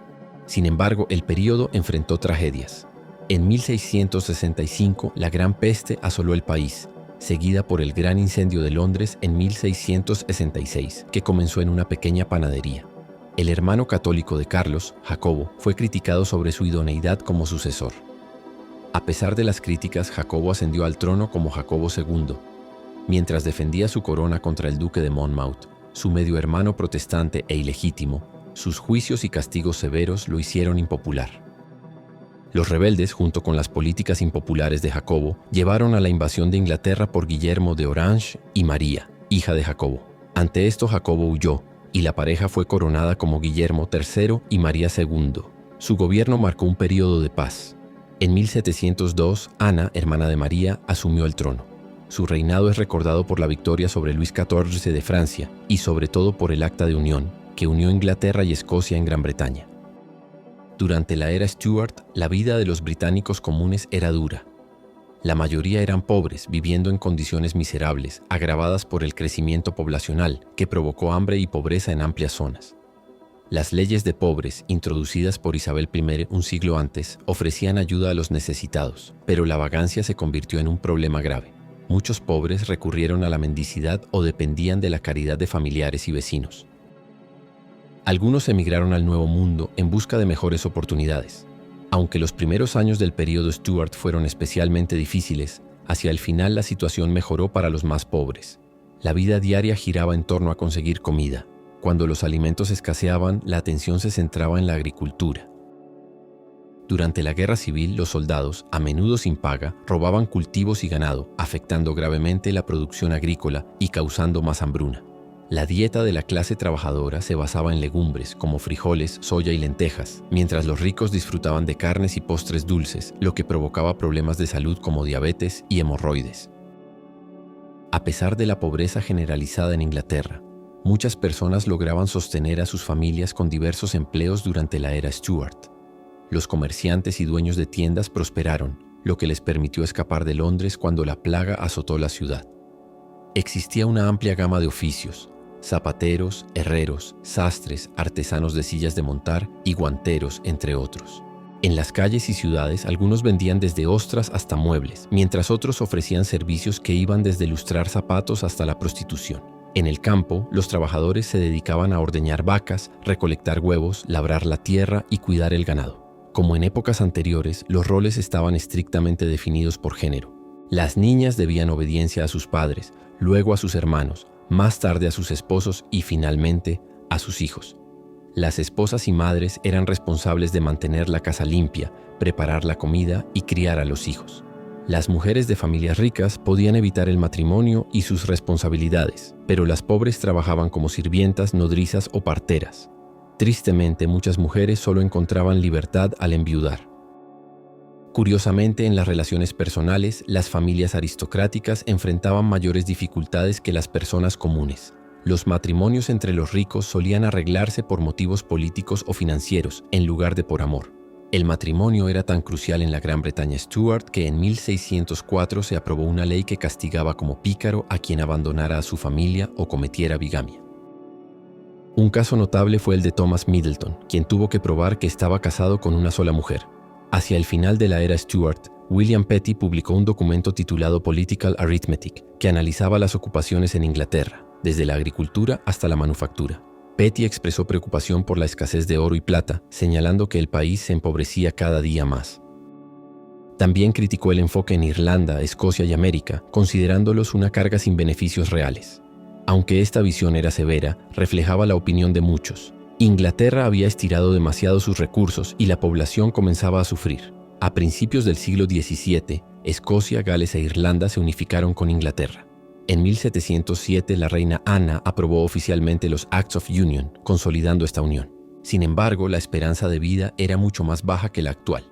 Sin embargo, el período enfrentó tragedias. En 1665, la Gran Peste asoló el país, seguida por el Gran Incendio de Londres en 1666, que comenzó en una pequeña panadería. El hermano católico de Carlos, Jacobo, fue criticado sobre su idoneidad como sucesor. A pesar de las críticas, Jacobo ascendió al trono como Jacobo II. Mientras defendía su corona contra el duque de Monmouth, su medio hermano protestante e ilegítimo, sus juicios y castigos severos lo hicieron impopular. Los rebeldes, junto con las políticas impopulares de Jacobo, llevaron a la invasión de Inglaterra por Guillermo de Orange y María, hija de Jacobo. Ante esto, Jacobo huyó, y la pareja fue coronada como Guillermo III y María II. Su gobierno marcó un periodo de paz. En 1702, Ana, hermana de María, asumió el trono. Su reinado es recordado por la victoria sobre Luis XIV de Francia y sobre todo por el Acta de Unión, que unió Inglaterra y Escocia en Gran Bretaña. Durante la era Stuart, la vida de los británicos comunes era dura. La mayoría eran pobres, viviendo en condiciones miserables, agravadas por el crecimiento poblacional, que provocó hambre y pobreza en amplias zonas. Las leyes de pobres, introducidas por Isabel I un siglo antes, ofrecían ayuda a los necesitados, pero la vagancia se convirtió en un problema grave. Muchos pobres recurrieron a la mendicidad o dependían de la caridad de familiares y vecinos. Algunos emigraron al Nuevo Mundo en busca de mejores oportunidades. Aunque los primeros años del período Stuart fueron especialmente difíciles, hacia el final la situación mejoró para los más pobres. La vida diaria giraba en torno a conseguir comida. Cuando los alimentos escaseaban, la atención se centraba en la agricultura. Durante la Guerra Civil, los soldados, a menudo sin paga, robaban cultivos y ganado, afectando gravemente la producción agrícola y causando más hambruna. La dieta de la clase trabajadora se basaba en legumbres como frijoles, soya y lentejas, mientras los ricos disfrutaban de carnes y postres dulces, lo que provocaba problemas de salud como diabetes y hemorroides. A pesar de la pobreza generalizada en Inglaterra, muchas personas lograban sostener a sus familias con diversos empleos durante la era Stuart. Los comerciantes y dueños de tiendas prosperaron, lo que les permitió escapar de Londres cuando la plaga azotó la ciudad. Existía una amplia gama de oficios: zapateros, herreros, sastres, artesanos de sillas de montar y guanteros, entre otros. En las calles y ciudades, algunos vendían desde ostras hasta muebles, mientras otros ofrecían servicios que iban desde lustrar zapatos hasta la prostitución. En el campo, los trabajadores se dedicaban a ordeñar vacas, recolectar huevos, labrar la tierra y cuidar el ganado. Como en épocas anteriores, los roles estaban estrictamente definidos por género. Las niñas debían obediencia a sus padres, luego a sus hermanos, más tarde a sus esposos y finalmente a sus hijos. Las esposas y madres eran responsables de mantener la casa limpia, preparar la comida y criar a los hijos. Las mujeres de familias ricas podían evitar el matrimonio y sus responsabilidades, pero las pobres trabajaban como sirvientas, nodrizas o parteras. Tristemente, muchas mujeres solo encontraban libertad al enviudar. Curiosamente, en las relaciones personales, las familias aristocráticas enfrentaban mayores dificultades que las personas comunes. Los matrimonios entre los ricos solían arreglarse por motivos políticos o financieros, en lugar de por amor. El matrimonio era tan crucial en la Gran Bretaña Stuart que en 1604 se aprobó una ley que castigaba como pícaro a quien abandonara a su familia o cometiera bigamia. Un caso notable fue el de Thomas Middleton, quien tuvo que probar que estaba casado con una sola mujer. Hacia el final de la era Stuart, William Petty publicó un documento titulado Political Arithmetic, que analizaba las ocupaciones en Inglaterra, desde la agricultura hasta la manufactura. Petty expresó preocupación por la escasez de oro y plata, señalando que el país se empobrecía cada día más. También criticó el enfoque en Irlanda, Escocia y América, considerándolos una carga sin beneficios reales. Aunque esta visión era severa, reflejaba la opinión de muchos. Inglaterra había estirado demasiado sus recursos y la población comenzaba a sufrir. A principios del siglo XVII, Escocia, Gales e Irlanda se unificaron con Inglaterra. En 1707, la reina Ana aprobó oficialmente los Acts of Union, consolidando esta unión. Sin embargo, la esperanza de vida era mucho más baja que la actual.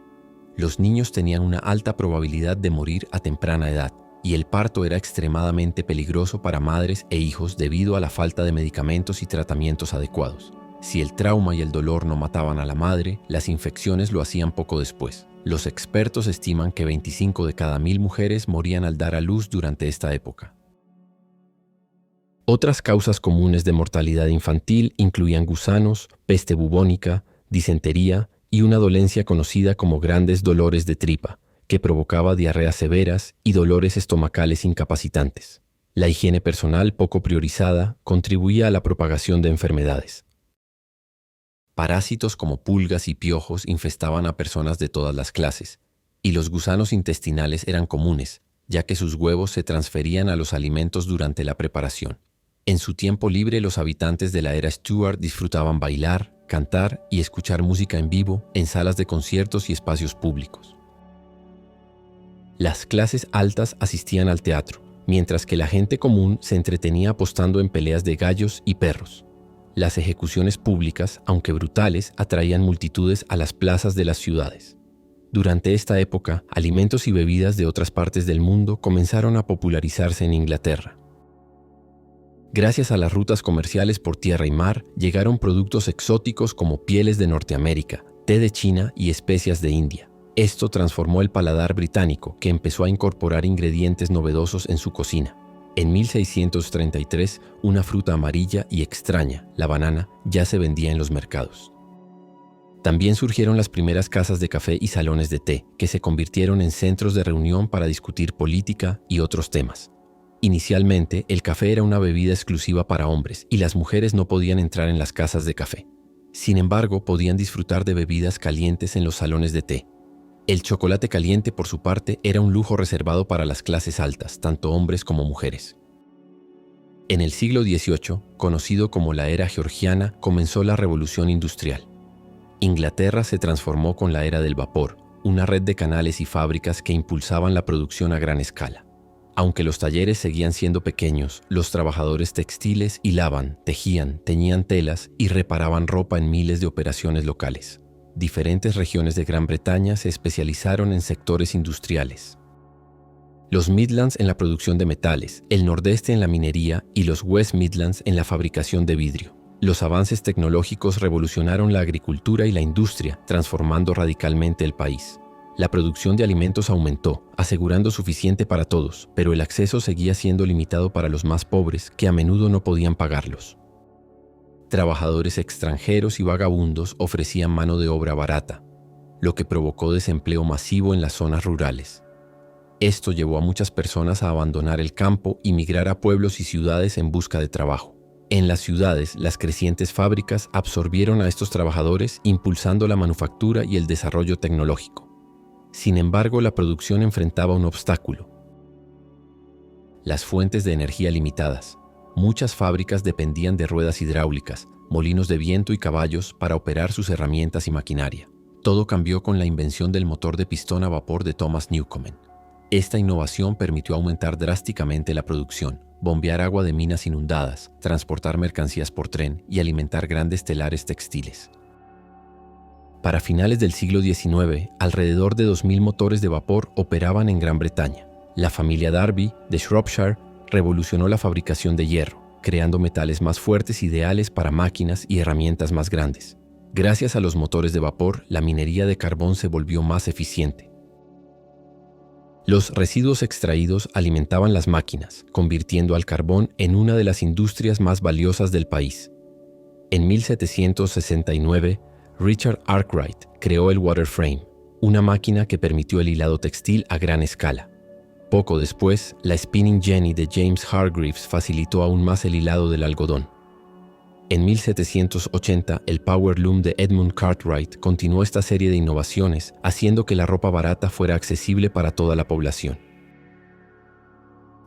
Los niños tenían una alta probabilidad de morir a temprana edad, y el parto era extremadamente peligroso para madres e hijos debido a la falta de medicamentos y tratamientos adecuados. Si el trauma y el dolor no mataban a la madre, las infecciones lo hacían poco después. Los expertos estiman que 25 de cada 1000 mujeres morían al dar a luz durante esta época. Otras causas comunes de mortalidad infantil incluían gusanos, peste bubónica, disentería y una dolencia conocida como grandes dolores de tripa, que provocaba diarreas severas y dolores estomacales incapacitantes. La higiene personal poco priorizada contribuía a la propagación de enfermedades. Parásitos como pulgas y piojos infestaban a personas de todas las clases, y los gusanos intestinales eran comunes, ya que sus huevos se transferían a los alimentos durante la preparación. En su tiempo libre, los habitantes de la era Stuart disfrutaban bailar, cantar y escuchar música en vivo en salas de conciertos y espacios públicos. Las clases altas asistían al teatro, mientras que la gente común se entretenía apostando en peleas de gallos y perros. Las ejecuciones públicas, aunque brutales, atraían multitudes a las plazas de las ciudades. Durante esta época, alimentos y bebidas de otras partes del mundo comenzaron a popularizarse en Inglaterra. Gracias a las rutas comerciales por tierra y mar, llegaron productos exóticos como pieles de Norteamérica, té de China y especias de India. Esto transformó el paladar británico, que empezó a incorporar ingredientes novedosos en su cocina. En 1633, una fruta amarilla y extraña, la banana, ya se vendía en los mercados. También surgieron las primeras casas de café y salones de té, que se convirtieron en centros de reunión para discutir política y otros temas. Inicialmente, el café era una bebida exclusiva para hombres y las mujeres no podían entrar en las casas de café. Sin embargo, podían disfrutar de bebidas calientes en los salones de té. El chocolate caliente, por su parte, era un lujo reservado para las clases altas, tanto hombres como mujeres. En el siglo XVIII, conocido como la era georgiana, comenzó la revolución industrial. Inglaterra se transformó con la era del vapor, una red de canales y fábricas que impulsaban la producción a gran escala. Aunque los talleres seguían siendo pequeños, los trabajadores textiles hilaban, tejían, teñían telas y reparaban ropa en miles de operaciones locales. Diferentes regiones de Gran Bretaña se especializaron en sectores industriales. Los Midlands en la producción de metales, el Nordeste en la minería y los West Midlands en la fabricación de vidrio. Los avances tecnológicos revolucionaron la agricultura y la industria, transformando radicalmente el país. La producción de alimentos aumentó, asegurando suficiente para todos, pero el acceso seguía siendo limitado para los más pobres, que a menudo no podían pagarlos. Trabajadores extranjeros y vagabundos ofrecían mano de obra barata, lo que provocó desempleo masivo en las zonas rurales. Esto llevó a muchas personas a abandonar el campo y migrar a pueblos y ciudades en busca de trabajo. En las ciudades, las crecientes fábricas absorbieron a estos trabajadores, impulsando la manufactura y el desarrollo tecnológico. Sin embargo, la producción enfrentaba un obstáculo: las fuentes de energía limitadas. Muchas fábricas dependían de ruedas hidráulicas, molinos de viento y caballos para operar sus herramientas y maquinaria. Todo cambió con la invención del motor de pistón a vapor de Thomas Newcomen. Esta innovación permitió aumentar drásticamente la producción, bombear agua de minas inundadas, transportar mercancías por tren y alimentar grandes telares textiles. Para finales del siglo XIX, alrededor de 2000 motores de vapor operaban en Gran Bretaña. La familia Darby, de Shropshire, revolucionó la fabricación de hierro, creando metales más fuertes ideales para máquinas y herramientas más grandes. Gracias a los motores de vapor, la minería de carbón se volvió más eficiente. Los residuos extraídos alimentaban las máquinas, convirtiendo al carbón en una de las industrias más valiosas del país. En 1769, Richard Arkwright creó el Waterframe, una máquina que permitió el hilado textil a gran escala. Poco después, la Spinning Jenny de James Hargreaves facilitó aún más el hilado del algodón. En 1780, el Power Loom de Edmund Cartwright continuó esta serie de innovaciones, haciendo que la ropa barata fuera accesible para toda la población.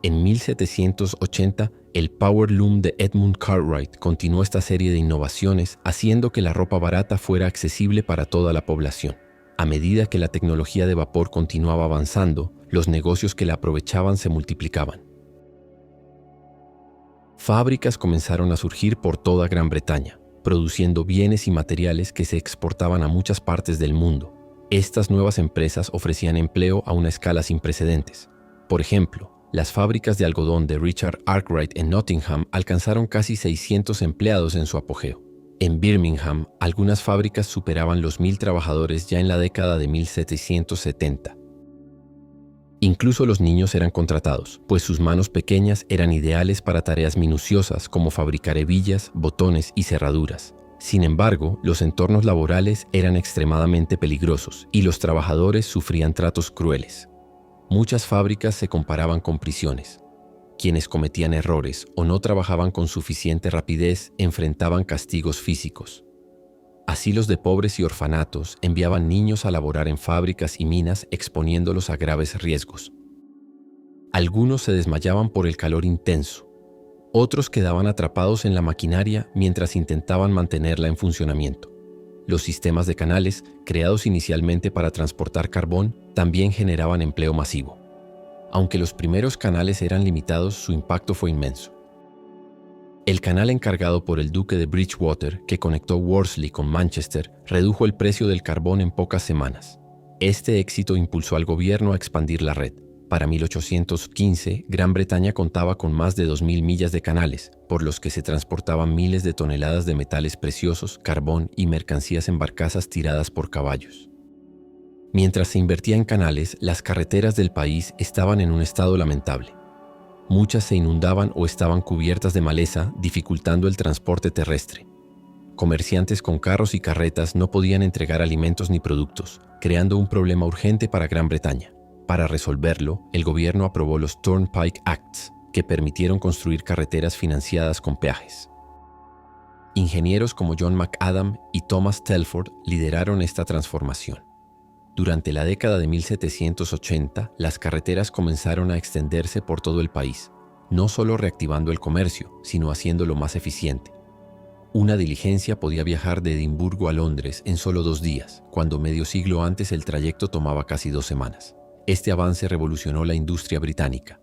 En 1780, el Power Loom de Edmund Cartwright continuó esta serie de innovaciones, haciendo que la ropa barata fuera accesible para toda la población. A medida que la tecnología de vapor continuaba avanzando, los negocios que la aprovechaban se multiplicaban. Fábricas comenzaron a surgir por toda Gran Bretaña, produciendo bienes y materiales que se exportaban a muchas partes del mundo. Estas nuevas empresas ofrecían empleo a una escala sin precedentes. Por ejemplo, las fábricas de algodón de Richard Arkwright en Nottingham alcanzaron casi 600 empleados en su apogeo. En Birmingham, algunas fábricas superaban los 1.000 trabajadores ya en la década de 1770. Incluso los niños eran contratados, pues sus manos pequeñas eran ideales para tareas minuciosas como fabricar hebillas, botones y cerraduras. Sin embargo, los entornos laborales eran extremadamente peligrosos y los trabajadores sufrían tratos crueles. Muchas fábricas se comparaban con prisiones. Quienes cometían errores o no trabajaban con suficiente rapidez enfrentaban castigos físicos. Asilos de pobres y orfanatos enviaban niños a laborar en fábricas y minas exponiéndolos a graves riesgos. Algunos se desmayaban por el calor intenso. Otros quedaban atrapados en la maquinaria mientras intentaban mantenerla en funcionamiento. Los sistemas de canales, creados inicialmente para transportar carbón, también generaban empleo masivo. Aunque los primeros canales eran limitados, su impacto fue inmenso. El canal encargado por el duque de Bridgewater, que conectó Worsley con Manchester, redujo el precio del carbón en pocas semanas. Este éxito impulsó al gobierno a expandir la red. Para 1815, Gran Bretaña contaba con más de 2.000 millas de canales, por los que se transportaban miles de toneladas de metales preciosos, carbón y mercancías en barcazas tiradas por caballos. Mientras se invertía en canales, las carreteras del país estaban en un estado lamentable. Muchas se inundaban o estaban cubiertas de maleza, dificultando el transporte terrestre. Comerciantes con carros y carretas no podían entregar alimentos ni productos, creando un problema urgente para Gran Bretaña. Para resolverlo, el gobierno aprobó los Turnpike Acts, que permitieron construir carreteras financiadas con peajes. Ingenieros como John McAdam y Thomas Telford lideraron esta transformación. Durante la década de 1780, las carreteras comenzaron a extenderse por todo el país, no solo reactivando el comercio, sino haciéndolo más eficiente. Una diligencia podía viajar de Edimburgo a Londres en solo 2 días, cuando medio siglo antes el trayecto tomaba casi 2 semanas. Este avance revolucionó la industria británica.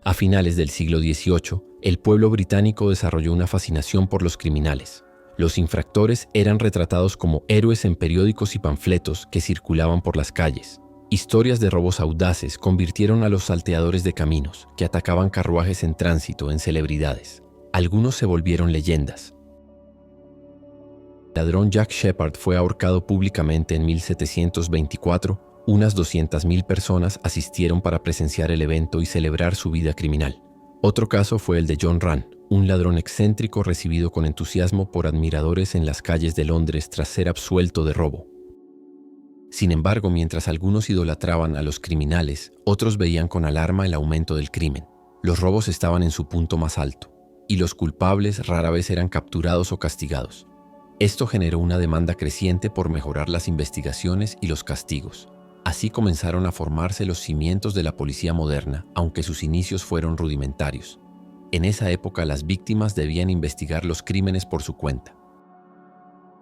A finales del siglo XVIII, el pueblo británico desarrolló una fascinación por los criminales. Los infractores eran retratados como héroes en periódicos y panfletos que circulaban por las calles. Historias de robos audaces convirtieron a los salteadores de caminos, que atacaban carruajes en tránsito, en celebridades. Algunos se volvieron leyendas. El ladrón Jack Sheppard fue ahorcado públicamente en 1724. Unas 200.000 personas asistieron para presenciar el evento y celebrar su vida criminal. Otro caso fue el de John Rann, un ladrón excéntrico recibido con entusiasmo por admiradores en las calles de Londres tras ser absuelto de robo. Sin embargo, mientras algunos idolatraban a los criminales, otros veían con alarma el aumento del crimen. Los robos estaban en su punto más alto, y los culpables rara vez eran capturados o castigados. Esto generó una demanda creciente por mejorar las investigaciones y los castigos. Así comenzaron a formarse los cimientos de la policía moderna, aunque sus inicios fueron rudimentarios. En esa época las víctimas debían investigar los crímenes por su cuenta.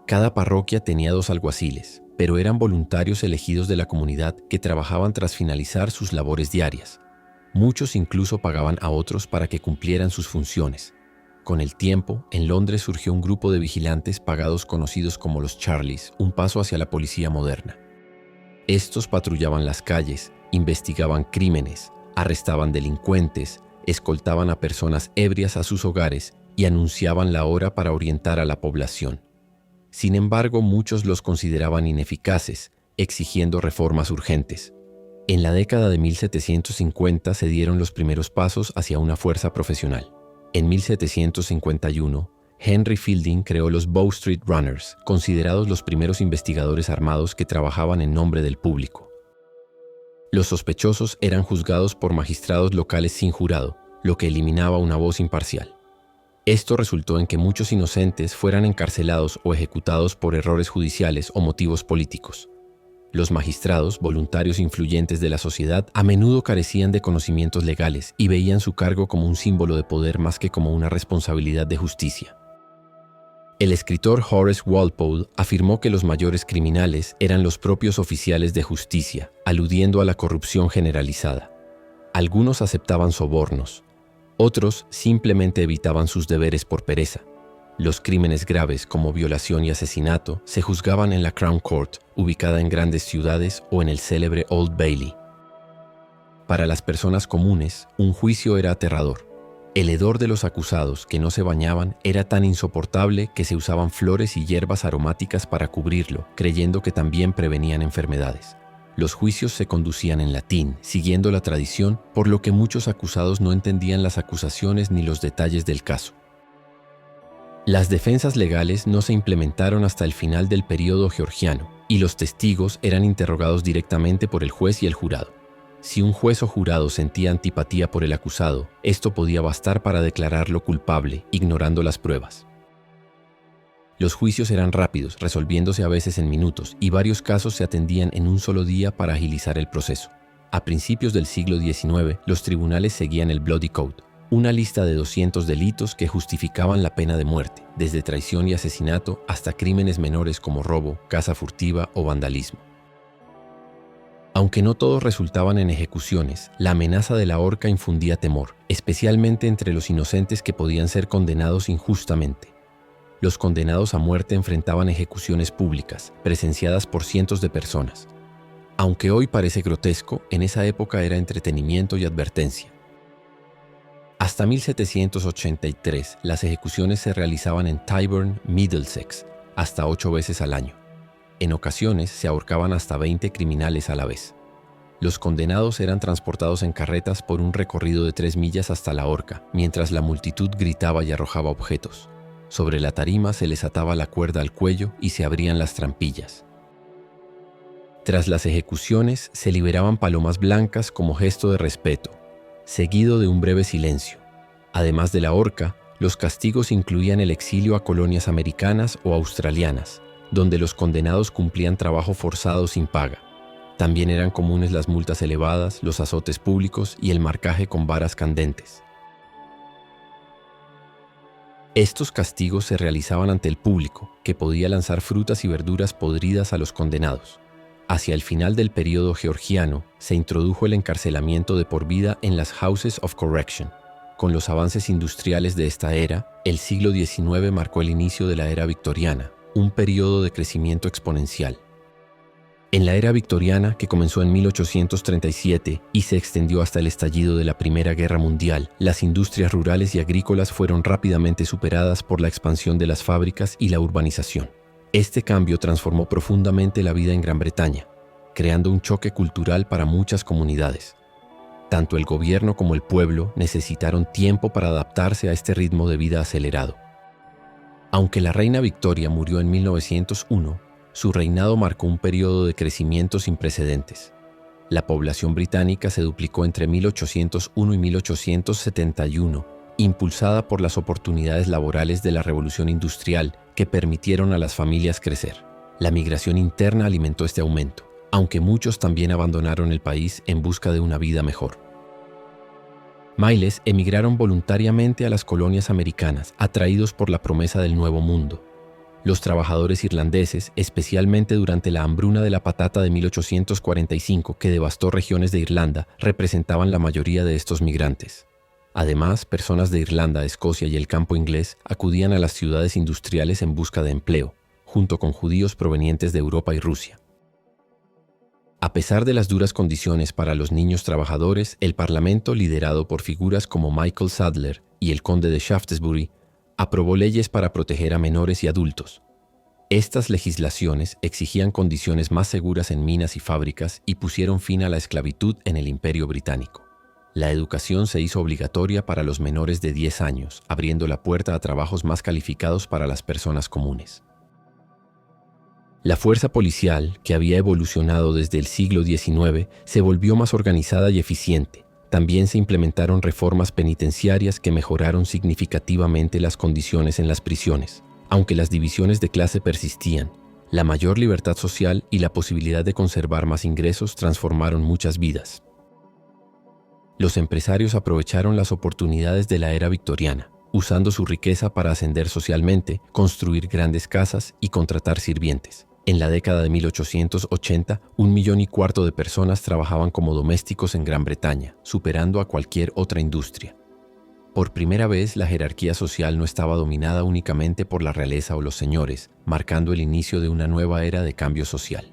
Cada parroquia tenía 2 alguaciles, pero eran voluntarios elegidos de la comunidad que trabajaban tras finalizar sus labores diarias. Muchos incluso pagaban a otros para que cumplieran sus funciones. Con el tiempo, en Londres surgió un grupo de vigilantes pagados conocidos como los Charlies, un paso hacia la policía moderna. Estos patrullaban las calles, investigaban crímenes, arrestaban delincuentes, escoltaban a personas ebrias a sus hogares y anunciaban la hora para orientar a la población. Sin embargo, muchos los consideraban ineficaces, exigiendo reformas urgentes. En la década de 1750 se dieron los primeros pasos hacia una fuerza profesional. En 1751, Henry Fielding creó los Bow Street Runners, considerados los primeros investigadores armados que trabajaban en nombre del público. Los sospechosos eran juzgados por magistrados locales sin jurado, lo que eliminaba una voz imparcial. Esto resultó en que muchos inocentes fueran encarcelados o ejecutados por errores judiciales o motivos políticos. Los magistrados, voluntarios influyentes de la sociedad, a menudo carecían de conocimientos legales y veían su cargo como un símbolo de poder más que como una responsabilidad de justicia. El escritor Horace Walpole afirmó que los mayores criminales eran los propios oficiales de justicia, aludiendo a la corrupción generalizada. Algunos aceptaban sobornos, otros simplemente evitaban sus deberes por pereza. Los crímenes graves como violación y asesinato se juzgaban en la Crown Court, ubicada en grandes ciudades, o en el célebre Old Bailey. Para las personas comunes, un juicio era aterrador. El hedor de los acusados que no se bañaban era tan insoportable que se usaban flores y hierbas aromáticas para cubrirlo, creyendo que también prevenían enfermedades. Los juicios se conducían en latín, siguiendo la tradición, por lo que muchos acusados no entendían las acusaciones ni los detalles del caso. Las defensas legales no se implementaron hasta el final del período georgiano, y los testigos eran interrogados directamente por el juez y el jurado. Si un juez o jurado sentía antipatía por el acusado, esto podía bastar para declararlo culpable, ignorando las pruebas. Los juicios eran rápidos, resolviéndose a veces en minutos, y varios casos se atendían en un solo día para agilizar el proceso. A principios del siglo XIX, los tribunales seguían el Bloody Code, una lista de 200 delitos que justificaban la pena de muerte, desde traición y asesinato hasta crímenes menores como robo, caza furtiva o vandalismo. Aunque no todos resultaban en ejecuciones, la amenaza de la horca infundía temor, especialmente entre los inocentes que podían ser condenados injustamente. Los condenados a muerte enfrentaban ejecuciones públicas, presenciadas por cientos de personas. Aunque hoy parece grotesco, en esa época era entretenimiento y advertencia. Hasta 1783, las ejecuciones se realizaban en Tyburn, Middlesex, hasta 8 veces al año. En ocasiones se ahorcaban hasta 20 criminales a la vez. Los condenados eran transportados en carretas por un recorrido de 3 millas hasta la horca, mientras la multitud gritaba y arrojaba objetos. Sobre la tarima se les ataba la cuerda al cuello y se abrían las trampillas. Tras las ejecuciones se liberaban palomas blancas como gesto de respeto, seguido de un breve silencio. Además de la horca, los castigos incluían el exilio a colonias americanas o australianas, donde los condenados cumplían trabajo forzado sin paga. También eran comunes las multas elevadas, los azotes públicos y el marcaje con varas candentes. Estos castigos se realizaban ante el público, que podía lanzar frutas y verduras podridas a los condenados. Hacia el final del período georgiano, se introdujo el encarcelamiento de por vida en las Houses of Correction. Con los avances industriales de esta era, el siglo XIX marcó el inicio de la era victoriana, un periodo de crecimiento exponencial. En la era victoriana, que comenzó en 1837 y se extendió hasta el estallido de la Primera Guerra Mundial, las industrias rurales y agrícolas fueron rápidamente superadas por la expansión de las fábricas y la urbanización. Este cambio transformó profundamente la vida en Gran Bretaña, creando un choque cultural para muchas comunidades. Tanto el gobierno como el pueblo necesitaron tiempo para adaptarse a este ritmo de vida acelerado. Aunque la reina Victoria murió en 1901, su reinado marcó un periodo de crecimiento sin precedentes. La población británica se duplicó entre 1801 y 1871, impulsada por las oportunidades laborales de la Revolución Industrial que permitieron a las familias crecer. La migración interna alimentó este aumento, aunque muchos también abandonaron el país en busca de una vida mejor. Miles emigraron voluntariamente a las colonias americanas, atraídos por la promesa del Nuevo Mundo. Los trabajadores irlandeses, especialmente durante la hambruna de la patata de 1845 que devastó regiones de Irlanda, representaban la mayoría de estos migrantes. Además, personas de Irlanda, Escocia y el campo inglés acudían a las ciudades industriales en busca de empleo, junto con judíos provenientes de Europa y Rusia. A pesar de las duras condiciones para los niños trabajadores, el Parlamento, liderado por figuras como Michael Sadler y el conde de Shaftesbury, aprobó leyes para proteger a menores y adultos. Estas legislaciones exigían condiciones más seguras en minas y fábricas y pusieron fin a la esclavitud en el Imperio Británico. La educación se hizo obligatoria para los menores de 10 años, abriendo la puerta a trabajos más calificados para las personas comunes. La fuerza policial, que había evolucionado desde el siglo XIX, se volvió más organizada y eficiente. También se implementaron reformas penitenciarias que mejoraron significativamente las condiciones en las prisiones. Aunque las divisiones de clase persistían, la mayor libertad social y la posibilidad de conservar más ingresos transformaron muchas vidas. Los empresarios aprovecharon las oportunidades de la era victoriana. usando su riqueza para ascender socialmente, construir grandes casas y contratar sirvientes. En la década de 1880, 1,25 millones de personas trabajaban como domésticos en Gran Bretaña, superando a cualquier otra industria. Por primera vez, la jerarquía social no estaba dominada únicamente por la realeza o los señores, marcando el inicio de una nueva era de cambio social.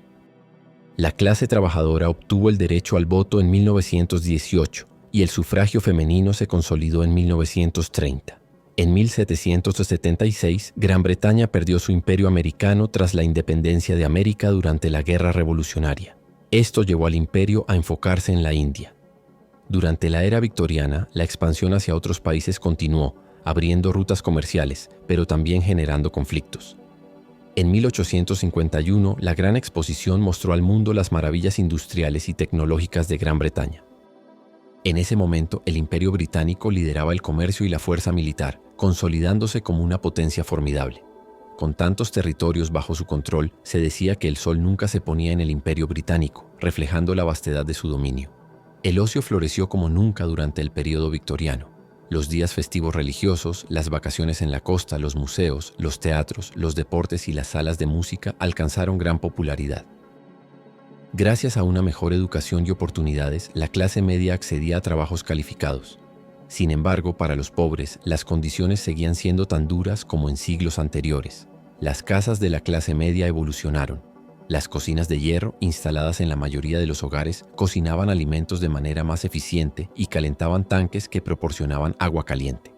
La clase trabajadora obtuvo el derecho al voto en 1918 y el sufragio femenino se consolidó en 1930. En 1776, Gran Bretaña perdió su imperio americano tras la independencia de América durante la Guerra Revolucionaria. Esto llevó al imperio a enfocarse en la India. Durante la era victoriana, la expansión hacia otros países continuó, abriendo rutas comerciales, pero también generando conflictos. En 1851, la Gran Exposición mostró al mundo las maravillas industriales y tecnológicas de Gran Bretaña. En ese momento, el Imperio Británico lideraba el comercio y la fuerza militar, consolidándose como una potencia formidable. Con tantos territorios bajo su control, se decía que el sol nunca se ponía en el Imperio Británico, reflejando la vastedad de su dominio. El ocio floreció como nunca durante el período victoriano. Los días festivos religiosos, las vacaciones en la costa, los museos, los teatros, los deportes y las salas de música alcanzaron gran popularidad. Gracias a una mejor educación y oportunidades, la clase media accedía a trabajos calificados. Sin embargo, para los pobres, las condiciones seguían siendo tan duras como en siglos anteriores. Las casas de la clase media evolucionaron. Las cocinas de hierro, instaladas en la mayoría de los hogares, cocinaban alimentos de manera más eficiente y calentaban tanques que proporcionaban agua caliente.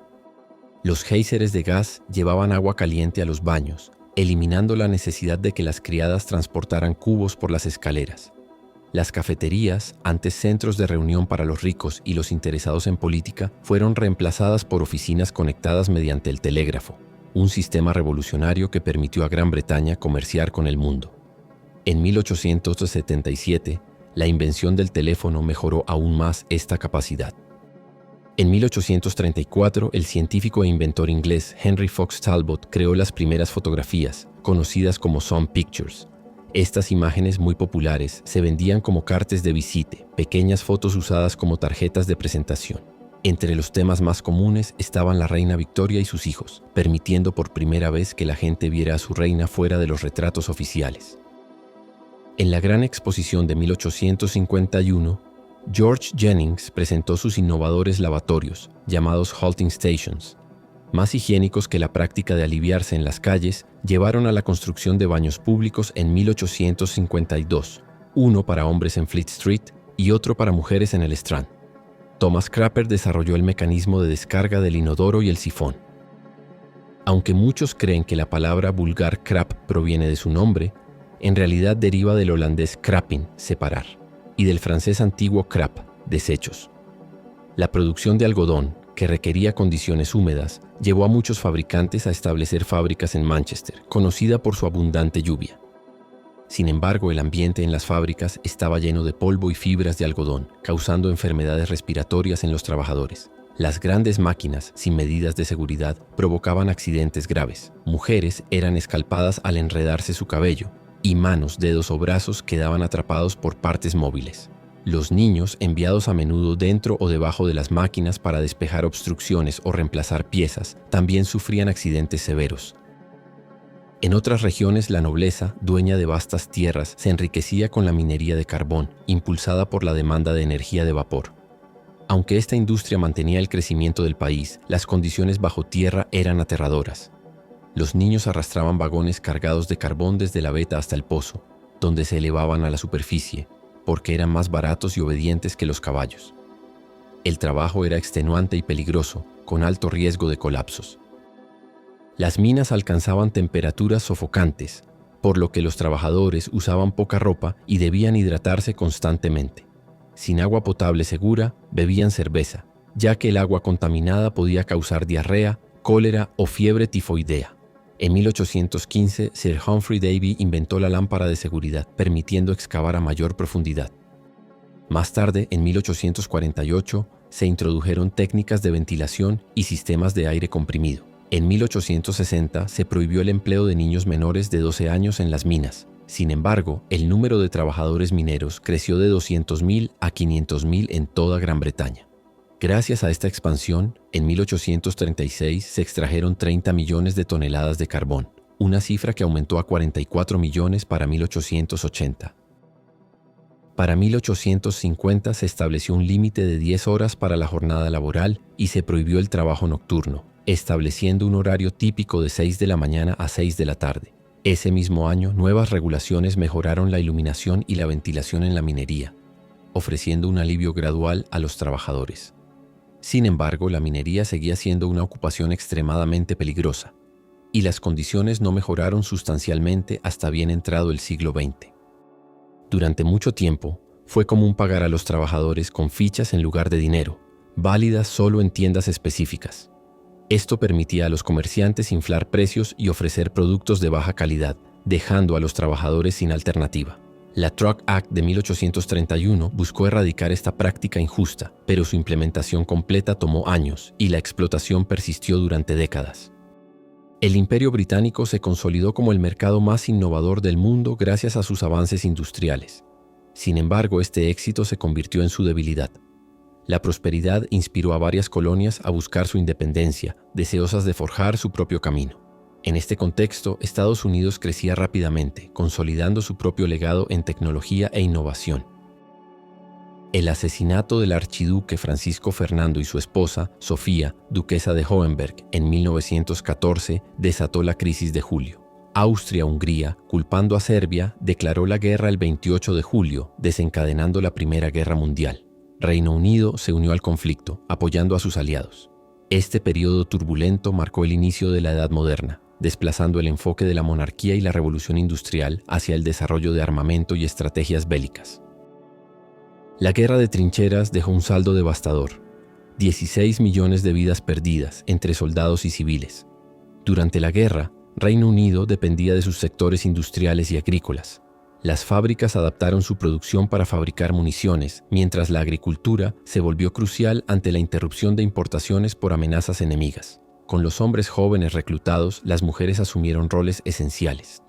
Los géiseres de gas llevaban agua caliente a los baños, eliminando la necesidad de que las criadas transportaran cubos por las escaleras. Las cafeterías, antes centros de reunión para los ricos y los interesados en política, fueron reemplazadas por oficinas conectadas mediante el telégrafo, un sistema revolucionario que permitió a Gran Bretaña comerciar con el mundo. En 1877, la invención del teléfono mejoró aún más esta capacidad. En 1834, el científico e inventor inglés Henry Fox Talbot creó las primeras fotografías, conocidas como Sun Pictures. Estas imágenes muy populares se vendían como cartes de visite, pequeñas fotos usadas como tarjetas de presentación. Entre los temas más comunes estaban la reina Victoria y sus hijos, permitiendo por primera vez que la gente viera a su reina fuera de los retratos oficiales. En la Gran Exposición de 1851, George Jennings presentó sus innovadores lavatorios, llamados Halting Stations. Más higiénicos que la práctica de aliviarse en las calles, llevaron a la construcción de baños públicos en 1852, uno para hombres en Fleet Street y otro para mujeres en el Strand. Thomas Crapper desarrolló el mecanismo de descarga del inodoro y el sifón. Aunque muchos creen que la palabra vulgar crap proviene de su nombre, en realidad deriva del holandés krappen, separar, y del francés antiguo krap, desechos. La producción de algodón, que requería condiciones húmedas, llevó a muchos fabricantes a establecer fábricas en Manchester, conocida por su abundante lluvia. Sin embargo, el ambiente en las fábricas estaba lleno de polvo y fibras de algodón, causando enfermedades respiratorias en los trabajadores. Las grandes máquinas, sin medidas de seguridad, provocaban accidentes graves. Mujeres eran escalpadas al enredarse su cabello, y manos, dedos o brazos quedaban atrapados por partes móviles. Los niños, enviados a menudo dentro o debajo de las máquinas para despejar obstrucciones o reemplazar piezas, también sufrían accidentes severos. En otras regiones, la nobleza, dueña de vastas tierras, se enriquecía con la minería de carbón, impulsada por la demanda de energía de vapor. Aunque esta industria mantenía el crecimiento del país, las condiciones bajo tierra eran aterradoras. Los niños arrastraban vagones cargados de carbón desde la veta hasta el pozo, donde se elevaban a la superficie, porque eran más baratos y obedientes que los caballos. El trabajo era extenuante y peligroso, con alto riesgo de colapsos. Las minas alcanzaban temperaturas sofocantes, por lo que los trabajadores usaban poca ropa y debían hidratarse constantemente. Sin agua potable segura, bebían cerveza, ya que el agua contaminada podía causar diarrea, cólera o fiebre tifoidea. En 1815, Sir Humphrey Davy inventó la lámpara de seguridad, permitiendo excavar a mayor profundidad. Más tarde, en 1848, se introdujeron técnicas de ventilación y sistemas de aire comprimido. En 1860, se prohibió el empleo de niños menores de 12 años en las minas. Sin embargo, el número de trabajadores mineros creció de 200.000 a 500.000 en toda Gran Bretaña. Gracias a esta expansión, en 1836 se extrajeron 30 millones de toneladas de carbón, una cifra que aumentó a 44 millones para 1880. Para 1850 se estableció un límite de 10 horas para la jornada laboral y se prohibió el trabajo nocturno, estableciendo un horario típico de 6 de la mañana a 6 de la tarde. Ese mismo año, nuevas regulaciones mejoraron la iluminación y la ventilación en la minería, ofreciendo un alivio gradual a los trabajadores. Sin embargo, la minería seguía siendo una ocupación extremadamente peligrosa, y las condiciones no mejoraron sustancialmente hasta bien entrado el siglo XX. Durante mucho tiempo, fue común pagar a los trabajadores con fichas en lugar de dinero, válidas solo en tiendas específicas. Esto permitía a los comerciantes inflar precios y ofrecer productos de baja calidad, dejando a los trabajadores sin alternativa. La Truck Act de 1831 buscó erradicar esta práctica injusta, pero su implementación completa tomó años y la explotación persistió durante décadas. El Imperio Británico se consolidó como el mercado más innovador del mundo gracias a sus avances industriales. Sin embargo, este éxito se convirtió en su debilidad. La prosperidad inspiró a varias colonias a buscar su independencia, deseosas de forjar su propio camino. En este contexto, Estados Unidos crecía rápidamente, consolidando su propio legado en tecnología e innovación. El asesinato del archiduque Francisco Fernando y su esposa, Sofía, duquesa de Hohenberg, en 1914, desató la crisis de julio. Austria-Hungría, culpando a Serbia, declaró la guerra el 28 de julio, desencadenando la Primera Guerra Mundial. Reino Unido se unió al conflicto, apoyando a sus aliados. Este periodo turbulento marcó el inicio de la Edad Moderna, desplazando el enfoque de la monarquía y la revolución industrial hacia el desarrollo de armamento y estrategias bélicas. La guerra de trincheras dejó un saldo devastador: 16 millones de vidas perdidas entre soldados y civiles. Durante la guerra, Reino Unido dependía de sus sectores industriales y agrícolas. Las fábricas adaptaron su producción para fabricar municiones, mientras la agricultura se volvió crucial ante la interrupción de importaciones por amenazas enemigas. Con los hombres jóvenes reclutados, las mujeres asumieron roles esenciales.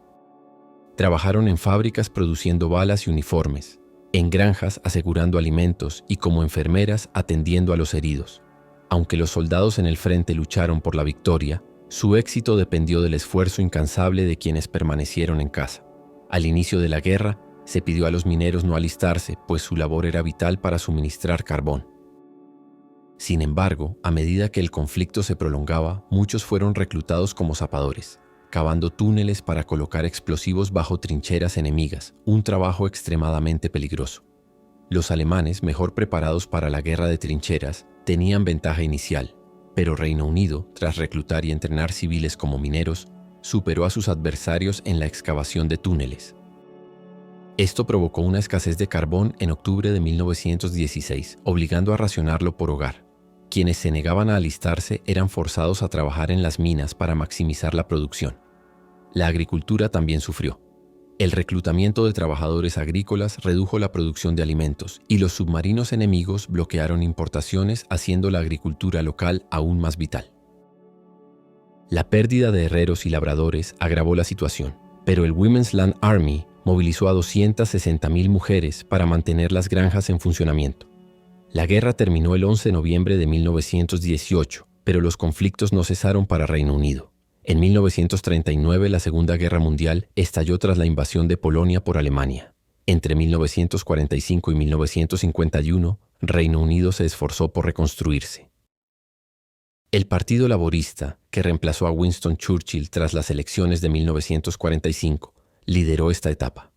Trabajaron en fábricas produciendo balas y uniformes, en granjas asegurando alimentos y como enfermeras atendiendo a los heridos. Aunque los soldados en el frente lucharon por la victoria, su éxito dependió del esfuerzo incansable de quienes permanecieron en casa. Al inicio de la guerra, se pidió a los mineros no alistarse, pues su labor era vital para suministrar carbón. Sin embargo, a medida que el conflicto se prolongaba, muchos fueron reclutados como zapadores, cavando túneles para colocar explosivos bajo trincheras enemigas, un trabajo extremadamente peligroso. Los alemanes, mejor preparados para la guerra de trincheras, tenían ventaja inicial, pero Reino Unido, tras reclutar y entrenar civiles como mineros, superó a sus adversarios en la excavación de túneles. Esto provocó una escasez de carbón en octubre de 1916, obligando a racionarlo por hogar. Quienes se negaban a alistarse eran forzados a trabajar en las minas para maximizar la producción. La agricultura también sufrió. El reclutamiento de trabajadores agrícolas redujo la producción de alimentos y los submarinos enemigos bloquearon importaciones, haciendo la agricultura local aún más vital. La pérdida de herreros y labradores agravó la situación, pero el Women's Land Army movilizó a 260,000 mujeres para mantener las granjas en funcionamiento. La guerra terminó el 11 de noviembre de 1918, pero los conflictos no cesaron para Reino Unido. En 1939, la Segunda Guerra Mundial estalló tras la invasión de Polonia por Alemania. Entre 1945 y 1951, Reino Unido se esforzó por reconstruirse. El Partido Laborista, que reemplazó a Winston Churchill tras las elecciones de 1945, lideró esta etapa.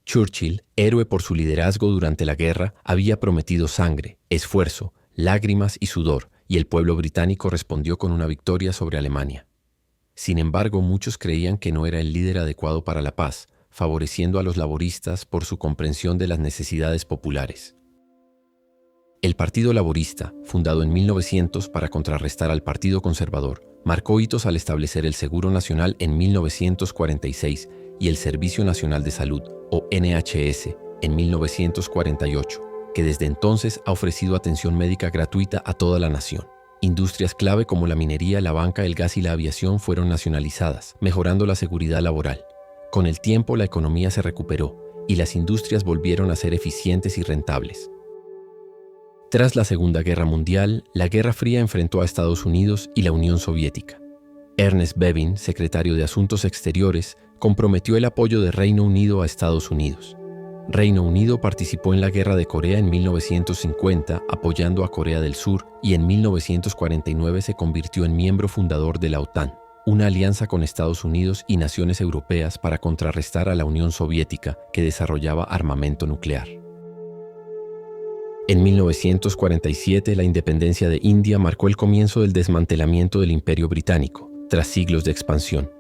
Churchill, héroe por su liderazgo durante la guerra, había prometido sangre, esfuerzo, lágrimas y sudor, y el pueblo británico respondió con una victoria sobre Alemania. Sin embargo, muchos creían que no era el líder adecuado para la paz, favoreciendo a los laboristas por su comprensión de las necesidades populares. El Partido Laborista, fundado en 1900 para contrarrestar al Partido Conservador, marcó hitos al establecer el Seguro Nacional en 1946 y el Servicio Nacional de Salud, o NHS, en 1948, que desde entonces ha ofrecido atención médica gratuita a toda la nación. Industrias clave como la minería, la banca, el gas y la aviación fueron nacionalizadas, mejorando la seguridad laboral. Con el tiempo, la economía se recuperó y las industrias volvieron a ser eficientes y rentables. Tras la Segunda Guerra Mundial, la Guerra Fría enfrentó a Estados Unidos y la Unión Soviética. Ernest Bevin, secretario de Asuntos Exteriores, comprometió el apoyo de Reino Unido a Estados Unidos. Reino Unido participó en la Guerra de Corea en 1950, apoyando a Corea del Sur, y en 1949 se convirtió en miembro fundador de la OTAN, una alianza con Estados Unidos y naciones europeas para contrarrestar a la Unión Soviética, que desarrollaba armamento nuclear. En 1947, la independencia de India marcó el comienzo del desmantelamiento del Imperio Británico, tras siglos de expansión.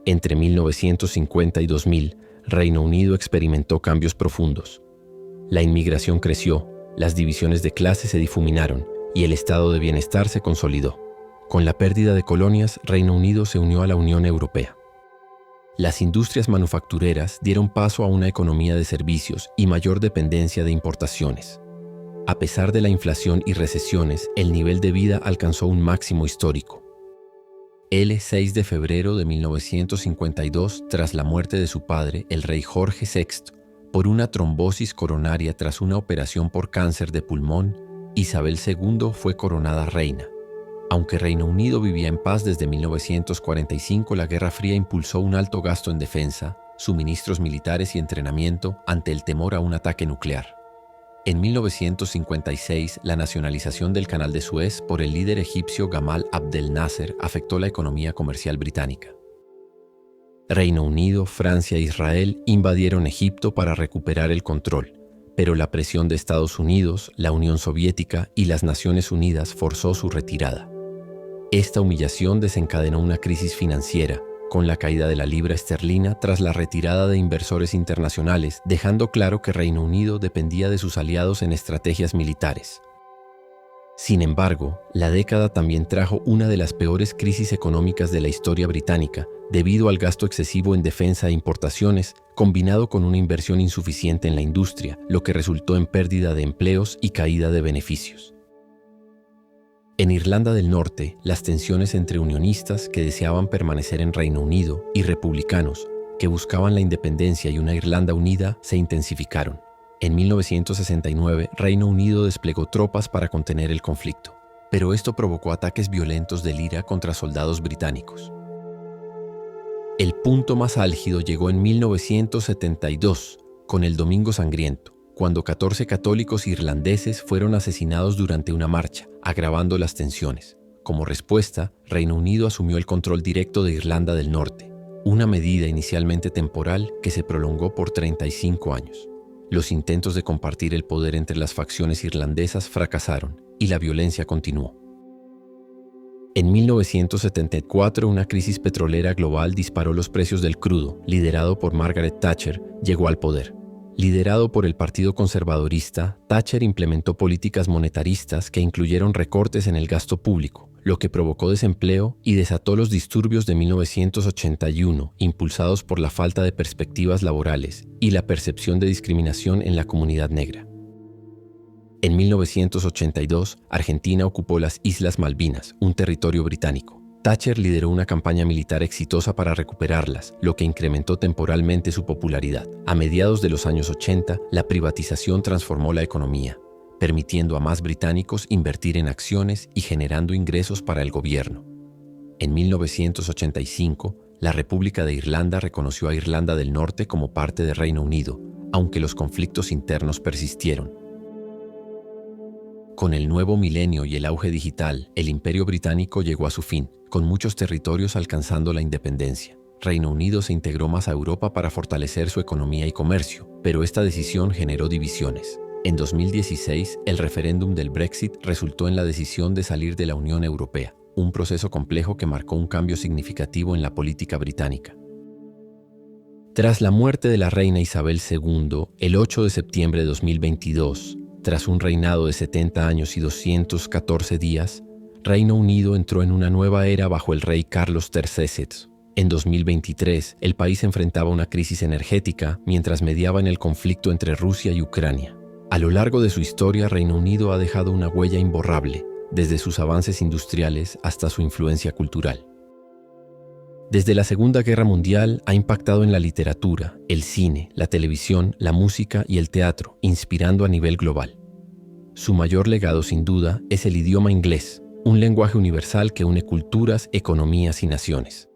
Entre 1950 y 2000, Reino Unido experimentó cambios profundos. La inmigración creció, las divisiones de clase se difuminaron y el estado de bienestar se consolidó. Con la pérdida de colonias, Reino Unido se unió a la Unión Europea. Las industrias manufactureras dieron paso a una economía de servicios y mayor dependencia de importaciones. A pesar de la inflación y recesiones, el nivel de vida alcanzó un máximo histórico. El 6 de febrero de 1952, tras la muerte de su padre, el rey Jorge VI, por una trombosis coronaria tras una operación por cáncer de pulmón, Isabel II fue coronada reina. Aunque Reino Unido vivía en paz desde 1945, la Guerra Fría impulsó un alto gasto en defensa, suministros militares y entrenamiento ante el temor a un ataque nuclear. En 1956, la nacionalización del Canal de Suez por el líder egipcio Gamal Abdel Nasser afectó la economía comercial británica. Reino Unido, Francia e Israel invadieron Egipto para recuperar el control, pero la presión de Estados Unidos, la Unión Soviética y las Naciones Unidas forzó su retirada. Esta humillación desencadenó una crisis financiera, con la caída de la libra esterlina tras la retirada de inversores internacionales, dejando claro que Reino Unido dependía de sus aliados en estrategias militares. Sin embargo, la década también trajo una de las peores crisis económicas de la historia británica, debido al gasto excesivo en defensa e importaciones, combinado con una inversión insuficiente en la industria, lo que resultó en pérdida de empleos y caída de beneficios. En Irlanda del Norte, las tensiones entre unionistas que deseaban permanecer en Reino Unido y republicanos que buscaban la independencia y una Irlanda unida se intensificaron. En 1969, Reino Unido desplegó tropas para contener el conflicto, pero esto provocó ataques violentos del IRA contra soldados británicos. El punto más álgido llegó en 1972, con el Domingo Sangriento, cuando 14 católicos irlandeses fueron asesinados durante una marcha, agravando las tensiones. Como respuesta, Reino Unido asumió el control directo de Irlanda del Norte, una medida inicialmente temporal que se prolongó por 35 años. Los intentos de compartir el poder entre las facciones irlandesas fracasaron y la violencia continuó. En 1974, una crisis petrolera global disparó los precios del crudo, liderado por Margaret Thatcher, llegó al poder. Liderado por el Partido Conservadorista, Thatcher implementó políticas monetaristas que incluyeron recortes en el gasto público, lo que provocó desempleo y desató los disturbios de 1981, impulsados por la falta de perspectivas laborales y la percepción de discriminación en la comunidad negra. En 1982, Argentina ocupó las Islas Malvinas, un territorio británico. Thatcher lideró una campaña militar exitosa para recuperarlas, lo que incrementó temporalmente su popularidad. A mediados de los años 80, la privatización transformó la economía, permitiendo a más británicos invertir en acciones y generando ingresos para el gobierno. En 1985, la República de Irlanda reconoció a Irlanda del Norte como parte de Reino Unido, aunque los conflictos internos persistieron. Con el nuevo milenio y el auge digital, el Imperio Británico llegó a su fin, con muchos territorios alcanzando la independencia. Reino Unido se integró más a Europa para fortalecer su economía y comercio, pero esta decisión generó divisiones. En 2016, el referéndum del Brexit resultó en la decisión de salir de la Unión Europea, un proceso complejo que marcó un cambio significativo en la política británica. Tras la muerte de la reina Isabel II, el 8 de septiembre de 2022, tras un reinado de 70 años y 214 días, Reino Unido entró en una nueva era bajo el rey Carlos III. En 2023, el país enfrentaba una crisis energética mientras mediaba en el conflicto entre Rusia y Ucrania. A lo largo de su historia, Reino Unido ha dejado una huella imborrable, desde sus avances industriales hasta su influencia cultural. Desde la Segunda Guerra Mundial ha impactado en la literatura, el cine, la televisión, la música y el teatro, inspirando a nivel global. Su mayor legado, sin duda, es el idioma inglés, un lenguaje universal que une culturas, economías y naciones.